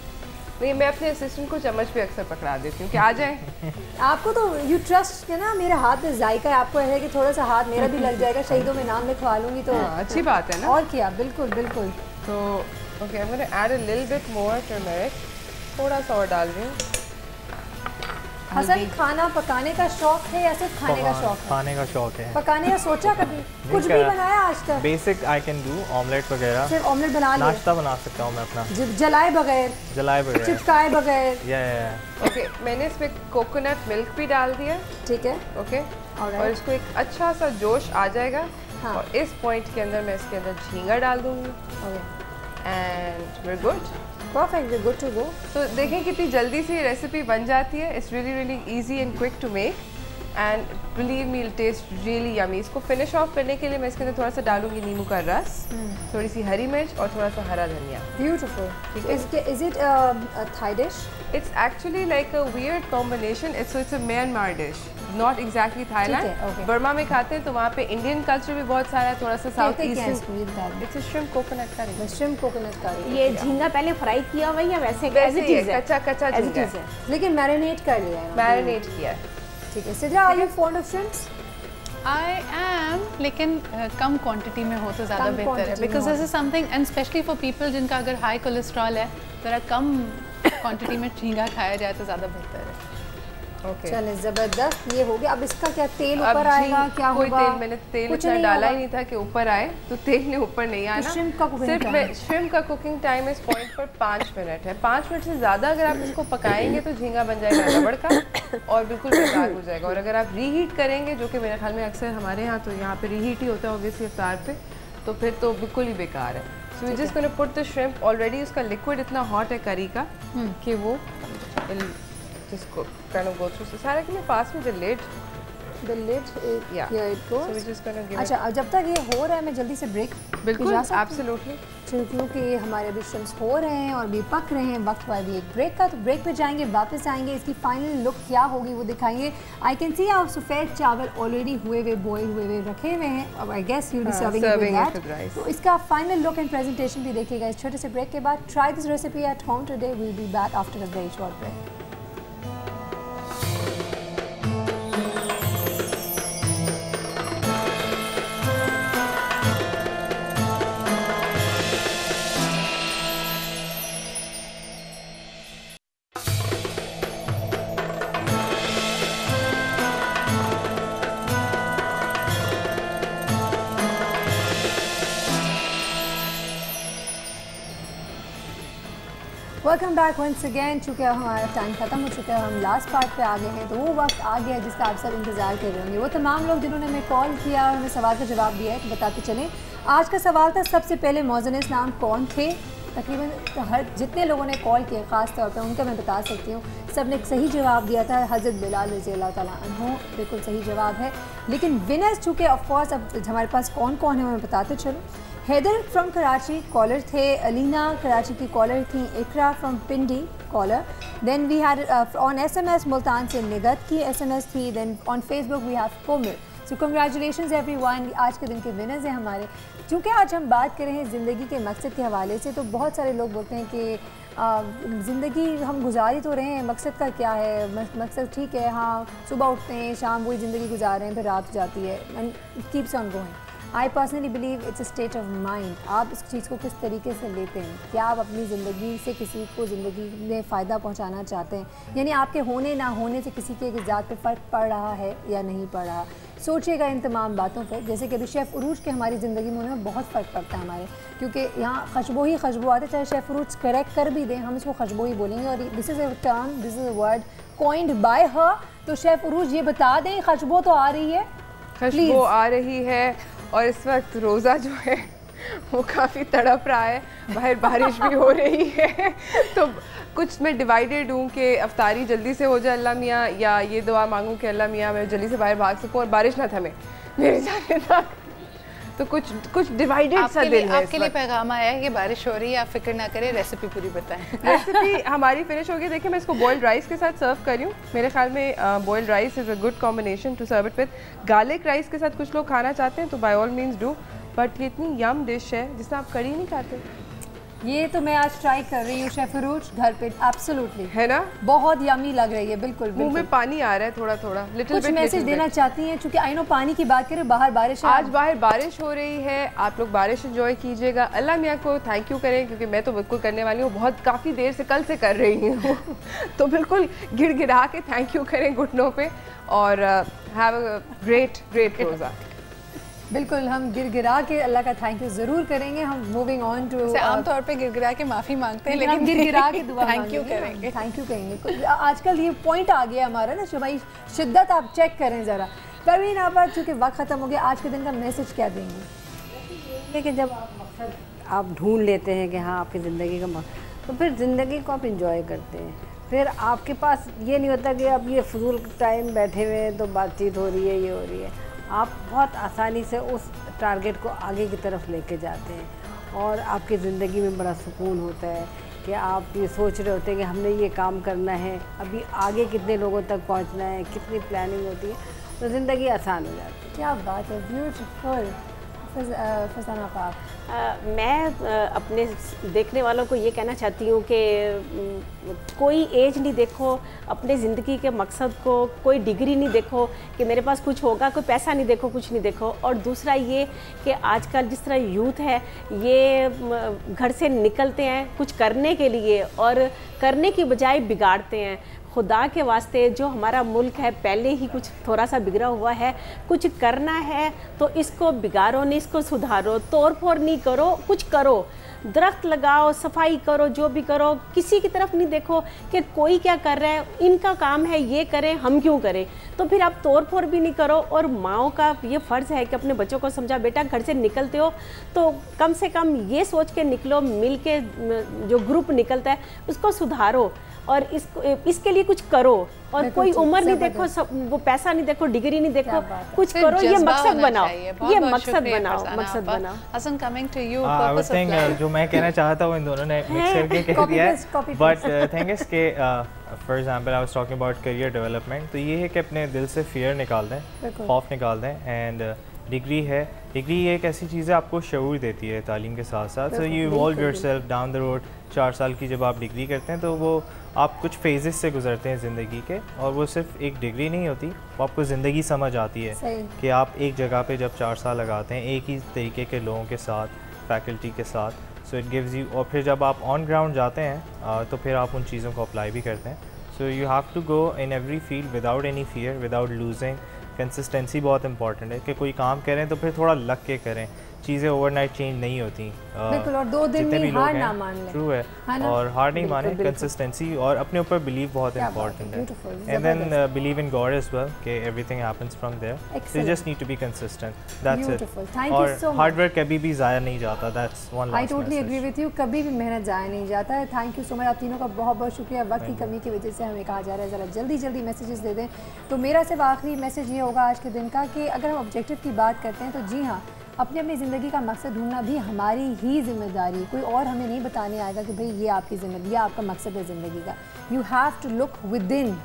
H: नहीं, मैं अपने असिस्टेंट को चम्मच पे अक्सर पकड़ा देती हूँ कि आ जाए।
A: आपको तो यू ट्रस्ट है ना, मेरा हाथ में जायका है, आपको है कि थोड़ा सा हाथ मेरा भी लग जाएगा, शहीदों में नाम लिखवा लूँगी तो
H: अच्छी बात है ना।
A: और क्या, बिल्कुल बिल्कुल।
H: तो okay, I am gonna add a little bit more turmeric, थोड़ा सा और डाल रही हूँ।
A: हसन, खाना पकाने का शौक है या सिर्फ खाने का शौक है?
D: खाने का शौक है।
A: पकाने का सोचा कभी? कुछ भी बनाया आज तक?
D: Basic I can do, omelette वगैरह।
A: सिर्फ ऑमलेट बना लिया?
D: नाश्ता बना सकता हूँ मैं अपना,
A: जलाए बगैर, चिपकाए बगैर।
H: ओके, मैंने इसमें कोकोनट मिल्क भी डाल दिया।
A: ठीक है,
H: ओके, और इसको एक अच्छा सा जोश आ जाएगा। हाँ। और इस पॉइंट के अंदर मैं इसके अंदर झींगा डाल दूंगी and we are good.
A: Perfect, we are good to go.
H: तो देखें कितनी जल्दी से ये रेसिपी बन जाती है। It's really easy and quick to make and believe me it taste really yummy. इसको फिनिश ऑफ करने के लिए मैं इसके अंदर थोड़ा सा डालूंगी नींबू का रस, थोड़ी सी हरी मिर्च और थोड़ा सा हरा धनिया।
A: Beautiful. Is it Thai dish?
H: It's actually like a weird combination. It's a Myanmar dish, not exactly Thailand.
A: Okay.
H: Burma में खाते हैं, तो वहाँ पे इंडियन कल्चर भी बहुत सारा है, थोड़ा सा south east. It's a shrimp coconut curry.
A: Shrimp coconut curry.
B: ये झींगा पहले फ्राई किया हुआ या वैसे
H: कच्चा झींगा है,
A: लेकिन मैरिनेट कर लिया है।
H: मैरिनेट किया है।
A: ठीक है। Sidra, are you fond of shrimps?
F: I am, लेकिन कम क्वांटिटी में हो तो ज़्यादा बेहतर है, because this is something and specially for people जिनका अगर हाई कोलेस्ट्रॉल है, ज़रा कम क्वांटिटी में झींगा खाया जाए तो ज़्यादा बेहतर है।
H: Okay.
A: चले, जबरदस्त। ये हो गया। अब इसका क्या तेल ऊपर आएगा, क्या होगा?
H: तेल मैंने तेल इतना डाला ही नहीं था कि ऊपर आए, तो तेल ने ऊपर नहीं आया।
A: तो
H: श्रिम्प का कुकिंग टाइम इस पॉइंट पर 5 मिनट है। 5 मिनट से ज़्यादा अगर आप इसको पकाएंगे तो झींगा बन जाएगा रबड़ का और बिल्कुल बेकार हो जाएगा। और अगर आप रीहीट करेंगे, जो कि मेरे ख्याल में अक्सर हमारे यहाँ तो यहाँ पे रीहीट ही होता है ऑब्वियसली इफ्तार पे, तो फिर तो बिल्कुल ही बेकार है। So we just gonna put the shrimp. Already उसका लिक्विड इतना हॉट है करी का कि वो जिसको kind of go through. So Sarah, can you pass me the lid?
A: The lid,
H: yeah.
A: Here it goes.
H: So we're just gonna give
A: अच्छा, जब तक ये हो रहा है मैं जल्दी से ब्रेक
H: बिल्कुल absolutely,
A: क्योंकि हमारे अभी श्रिम्प्स हो रहे हैं और भी पक रहे हैं। वक्त हुआ है एक ब्रेक का, तो ब्रेक पे जाएंगे, वापस आएंगे, इसकी फाइनल लुक क्या होगी वो दिखाएंगे। आई कैन सी आप सफ़ेद चावल ऑलरेडी हुए हुए बॉयल हुए हुए रखे हुए हैं। अब I guess you serving it with that. तो इसका फाइनल लुक एंड प्रेजेंटेशन भी देखिएगा इस छोटे से ब्रेक के बाद। Try this recipe at home today. We will be back after a very short break. Welcome back once again. चूँकि अब हमारा टाइम ख़त्म हो चुका है, हम लास्ट पार्ट पे आ गए हैं, तो वो वक्त आ गया है जिसका आप सब इंतज़ार कर रहे होंगे। वो तमाम लोग जिन्होंने हमें कॉल किया और हमें सवाल का जवाब दिया है, तो बताते चलें। आज का सवाल था, सबसे पहले मौज़ून इस्लाम कौन थे? तकरीबन हर जितने लोगों ने कॉल किया, ख़ास तौर पर उनका मैं बता सकती हूँ, सब ने सही जवाब दिया था। हज़रत बिलाल रज़ी अल्लाह तआला अन्हु बिल्कुल सही जवाब है। लेकिन विनर्स चूँकि ऑफकोर्स अब हमारे पास कौन कौन है मैं बताते चलूँ। हैदर फ्रॉम कराची कॉलर थे, अलीना कराची की कॉलर थी, Iqra from Pindi caller, then we had on SMS Multan से निगत की SMS थी, then on Facebook we have Komal. So congratulations everyone, आज के दिन के विनर्स हैं हमारे। क्योंकि आज हम बात कर रहे हैं ज़िंदगी के मकसद के हवाले से, तो बहुत सारे लोग बोलते हैं कि ज़िंदगी हम गुजार ही तो रहे हैं, मकसद का क्या है? मकसद ठीक है, हाँ सुबह उठते हैं, शाम वही ज़िंदगी गुजार रहे हैं, फिर रात हो जाती है and it keeps on going. I personally believe it's a state of mind. आप इस चीज़ को किस तरीके से लेते हैं? क्या आप अपनी ज़िंदगी से किसी को ज़िंदगी में फ़ायदा पहुंचाना चाहते हैं? यानी आपके होने ना होने से किसी के ज़ात पे फ़र्क पड़ रहा है या नहीं पड़ रहा? सोचिएगा इन तमाम बातों पर। जैसे कि अभी शेफ़ उरूज के हमारी ज़िंदगी में होने में बहुत फ़र्क पड़ता है हमारे, क्योंकि यहाँ खुशबू ही खुशबू आते, चाहे शेफ़ उरूज करेक्ट कर भी दें, हम इसको खुशबू ही बोलेंगे। और this is a term, this is a word coined by हर। तो शेफ़ उरूज ये बता दें, खुशबू तो आ रही है,
H: खुशबू आ रही है। और इस वक्त रोज़ा जो है वो काफ़ी तड़प रहा है, बाहर बारिश भी हो रही है। तो कुछ मैं डिवाइडेड हूँ कि अफ्तारी जल्दी से हो जाए अल्लाह मियाँ, या ये दुआ मांगूँ कि अल्लाह मियाँ मैं जल्दी से बाहर भाग सकूँ और बारिश ना थमे मेरे जाने तक। तो कुछ डिवाइडेड सा दिल है।
F: आपके लिए पैगाम आया है कि बारिश हो रही है, आप फिक्र ना करें, रेसिपी पूरी बताएं।
H: रेसिपी हमारी फिनिश हो गई। देखिए मैं इसको बॉइल्ड राइस के साथ सर्व कर रही हूँ। मेरे ख्याल में boiled rice is a good combination to serve it with. Garlic rice के साथ कुछ लोग खाना चाहते हैं तो by all means do, but ये इतनी यम डिश है जिसमें आप कड़ी नहीं खाते।
A: ये तो मैं आज ट्राई कर रही हूँ शेफ फरूज घर पे, एब्सोल्युटली
H: है ना,
A: बहुत यमी लग रही है। बिल्कुल
H: मुंह में पानी आ रहा है थोड़ा थोड़ा।
A: कुछ मैसेज देना चाहती हैं क्योंकि आई नो पानी की बात करें, बाहर बारिश है,
H: आज बाहर बारिश हो रही है, आप लोग बारिश एंजॉय कीजिएगा। अल्लाह मियाँ को थैंक यू करें क्योंकि मैं तो बिल्कुल करने वाली हूँ, बहुत काफ़ी देर से कल से कर रही हूँ तो बिल्कुल गिड़गिड़ा के थैंक यू करें घुटनों पे और हैव अ ग्रेट रोज़ा।
A: बिल्कुल हम गिरगिरा के अल्लाह का थैंक यू ज़रूर करेंगे। हम मूविंग ऑन टू
F: आमतौर पे गिरगिरा के माफ़ी मांगते हैं, लेकिन
A: गिरगिरा के दुआ
F: थैंक यू करेंगे,
A: थैंक यू कहेंगे। आजकल ये पॉइंट आ गया हमारा ना, भाई शिद्दत आप चेक करें ज़रा। परवीन आप चूँकि वक्त ख़त्म हो गया, आज के दिन का मैसेज क्या देंगे?
C: कि जब आप ढूंढ लेते हैं कि हाँ आपकी ज़िंदगी का मकसद, तो फिर ज़िंदगी को आप इंजॉय करते हैं। फिर आपके पास ये नहीं होता कि अब ये फजूल टाइम बैठे हुए हैं तो बातचीत हो रही है, ये हो रही है। आप बहुत आसानी से उस टारगेट को आगे की तरफ लेके जाते हैं और आपकी ज़िंदगी में बड़ा सुकून होता है कि आप ये सोच रहे होते हैं कि हमने ये काम करना है, अभी आगे कितने लोगों तक पहुंचना है, कितनी प्लानिंग होती है, तो ज़िंदगी आसान हो जाती है।
A: क्या बात है, ब्यूटीफुल। फरजाना आप?
B: मैं अपने देखने वालों को ये कहना चाहती हूँ कि कोई एज नहीं देखो अपने ज़िंदगी के मकसद को, कोई डिग्री नहीं देखो कि मेरे पास कुछ होगा, कोई पैसा नहीं देखो, कुछ नहीं देखो। और दूसरा ये कि आजकल जिस तरह यूथ है ये घर से निकलते हैं कुछ करने के लिए और करने की बजाय बिगाड़ते हैं। खुदा के वास्ते जो हमारा मुल्क है पहले ही कुछ थोड़ा सा बिगड़ा हुआ है, कुछ करना है तो इसको बिगाड़ो नहीं, इसको सुधारो, तोड़ फोड़ नहीं करो, कुछ करो, दरख्त लगाओ, सफाई करो, जो भी करो, किसी की तरफ नहीं देखो कि कोई क्या कर रहा है, इनका काम है ये करें, हम क्यों करें। तो फिर आप तोड़ फोड़ भी नहीं करो। और माओ का ये फ़र्ज़ है कि अपने बच्चों को समझा, बेटा घर से निकलते हो तो कम से कम ये सोच के निकलो, मिल के जो ग्रुप निकलता है उसको सुधारो और इसके लिए कुछ करो। और कोई उम्र नहीं देखो, वो पैसा नहीं देखो, डिग्री नहीं देखो, कुछ करो, ये मकसद बनाओ, ये मकसद बनाओ, मकसद बनाओ।
F: Hasan coming to you,
D: purpose of life जो मैं कहना चाहता हूँ इन दोनों ने मिक्स करके कह दिया है। बट थिंग इज के for example I was talking about career development, तो ये है कि अपने दिल से फियर निकाल दें, खौफ निकाल दें। एंड डिग्री है, डिग्री एक ऐसी चीज़ है आपको शऊर देती है तालीम के साथ साथ। So you evolve yourself down the road. 4 साल की जब आप डिग्री करते हैं तो वो आप कुछ फेजेस से गुजरते हैं ज़िंदगी के, और वो सिर्फ एक डिग्री नहीं होती, वो आपको ज़िंदगी समझ आती है कि आप एक जगह पे जब 4 साल लगाते हैं एक ही तरीके के लोगों के साथ, फैकल्टी के साथ, सो इट गिव्स यू। और फिर जब आप ऑन ग्राउंड जाते हैं तो फिर आप उन चीज़ों को अप्लाई भी करते हैं। So you have to go in every field without any fear, without losing. Consistency बहुत इंपॉर्टेंट है कि कोई काम करें तो फिर थोड़ा लग के करें, चीज़ें ओवरनाइट चेंज नहीं होती।
A: बिल्कुल, और 2 दिन में हार ना मान लें।
D: ट्रू है, और हार नहीं माने, कंसिस्टेंसी और अपने ऊपर बिलीव बहुत इंपॉर्टेंट है। And then believe in God as well कि everything happens from there. You just need to be consistent, that's it. और हार्ड वर्क कभी भी ज़ाया नहीं जाता, that's one last message.
A: I totally agree with you, कभी भी मेहनत ज़ाया नहीं जाता है। थैंक यू सो मच, आप तीनों का बहुत बहुत शुक्रिया। वक्त की कमी की वजह से हमें कहा जा रहा है ज़रा जल्दी जल्दी मैसेजेस दे दें। तो मेरा सिर्फ आखिरी मैसेज ये होगा आज के दिन का कि अगर हम ऑब्जेक्टिव की बात करते हैं तो जी हाँ, अपनी अपनी ज़िंदगी का मकसद ढूंढना भी हमारी ही जिम्मेदारी। कोई और हमें नहीं बताने आएगा कि भाई ये आपकी ज़िंदगी, ये आपका मकसद है ज़िंदगी का। You have to look within,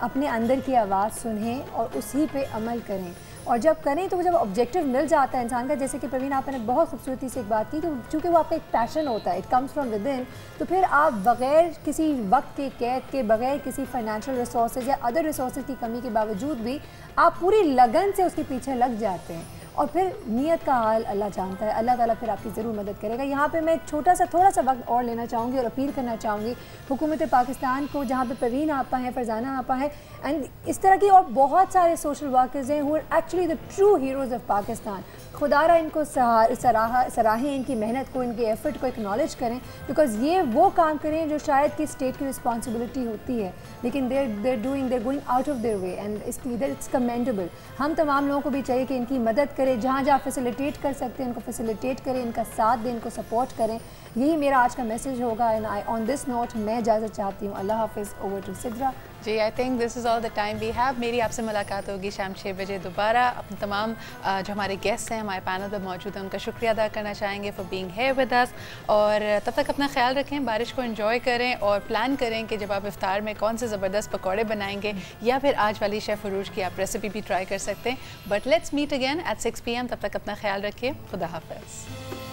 A: अपने अंदर की आवाज़ सुनें और उसी पे अमल करें। और जब करें तो जब ऑब्जेक्टिव मिल जाता है इंसान का, जैसे कि प्रवीण आपने बहुत खूबसूरती से एक बात की, तो चूँकि वो आपका एक पैशन होता है, it comes from with in, तो फिर आप बग़ैर किसी वक्त के कैद के, बग़ैर किसी फाइनेंशियल रिसोर्सेज या अदर रिसोर्सेज की कमी के बावजूद भी आप पूरी लगन से उसके पीछे लग जाते हैं। और फिर नीयत का हाल अल्लाह जानता है, अल्लाह ताला फिर आपकी ज़रूर मदद करेगा। यहाँ पे मैं थोड़ा सा वक्त और लेना चाहूँगी और अपील करना चाहूँगी हुकूमत पाकिस्तान को, जहाँ पे प्रवीण आपा हैं, फरजाना आपा हैं, एंड इस तरह की और बहुत सारे सोशल वर्कर्स हैं who are actually the true heroes of Pakistan. खुदारा इनको सराहें, इनकी मेहनत को, इनके एफर्ट को एक्नॉलेज करें, बिकॉज ये वो काम करें जो शायद कि स्टेट की रिस्पॉन्सिबिलिटी होती है, लेकिन they're going out of their way and it's commendable. हम तमाम लोगों को भी चाहिए कि इनकी मदद करें, जहाँ जहाँ फैसिलिटेट कर सकते हैं इनको फैसिलिटेट करें, इनका साथ दें, इनको सपोर्ट करें। यही मेरा आज का मैसेज होगा। And I on this note मैं इजाज़त चाहती हूँ। अल्लाह हाफिज़। Over to Sidra
F: ji. I think this is all the time we have. मेरी आपसे मुलाकात होगी शाम 6 बजे दोबारा। अपने तमाम जो हमारे गेस्ट हैं हमारे पैनल पर मौजूद हैं उनका शुक्रिया अदा करना चाहेंगे for being here with us. और तब तक अपना ख्याल रखें, बारिश को एंजॉय करें और प्लान करें कि जब आप इफ्तार में कौन से ज़बरदस्त पकौड़े बनाएंगे, या फिर आज वाली शेफ़ अरूज की आप रेसिपी भी ट्राई कर सकते हैं। But let's meet again at 6 PM। तब तक अपना ख्याल रखिए। खुदा हाफ़िज़।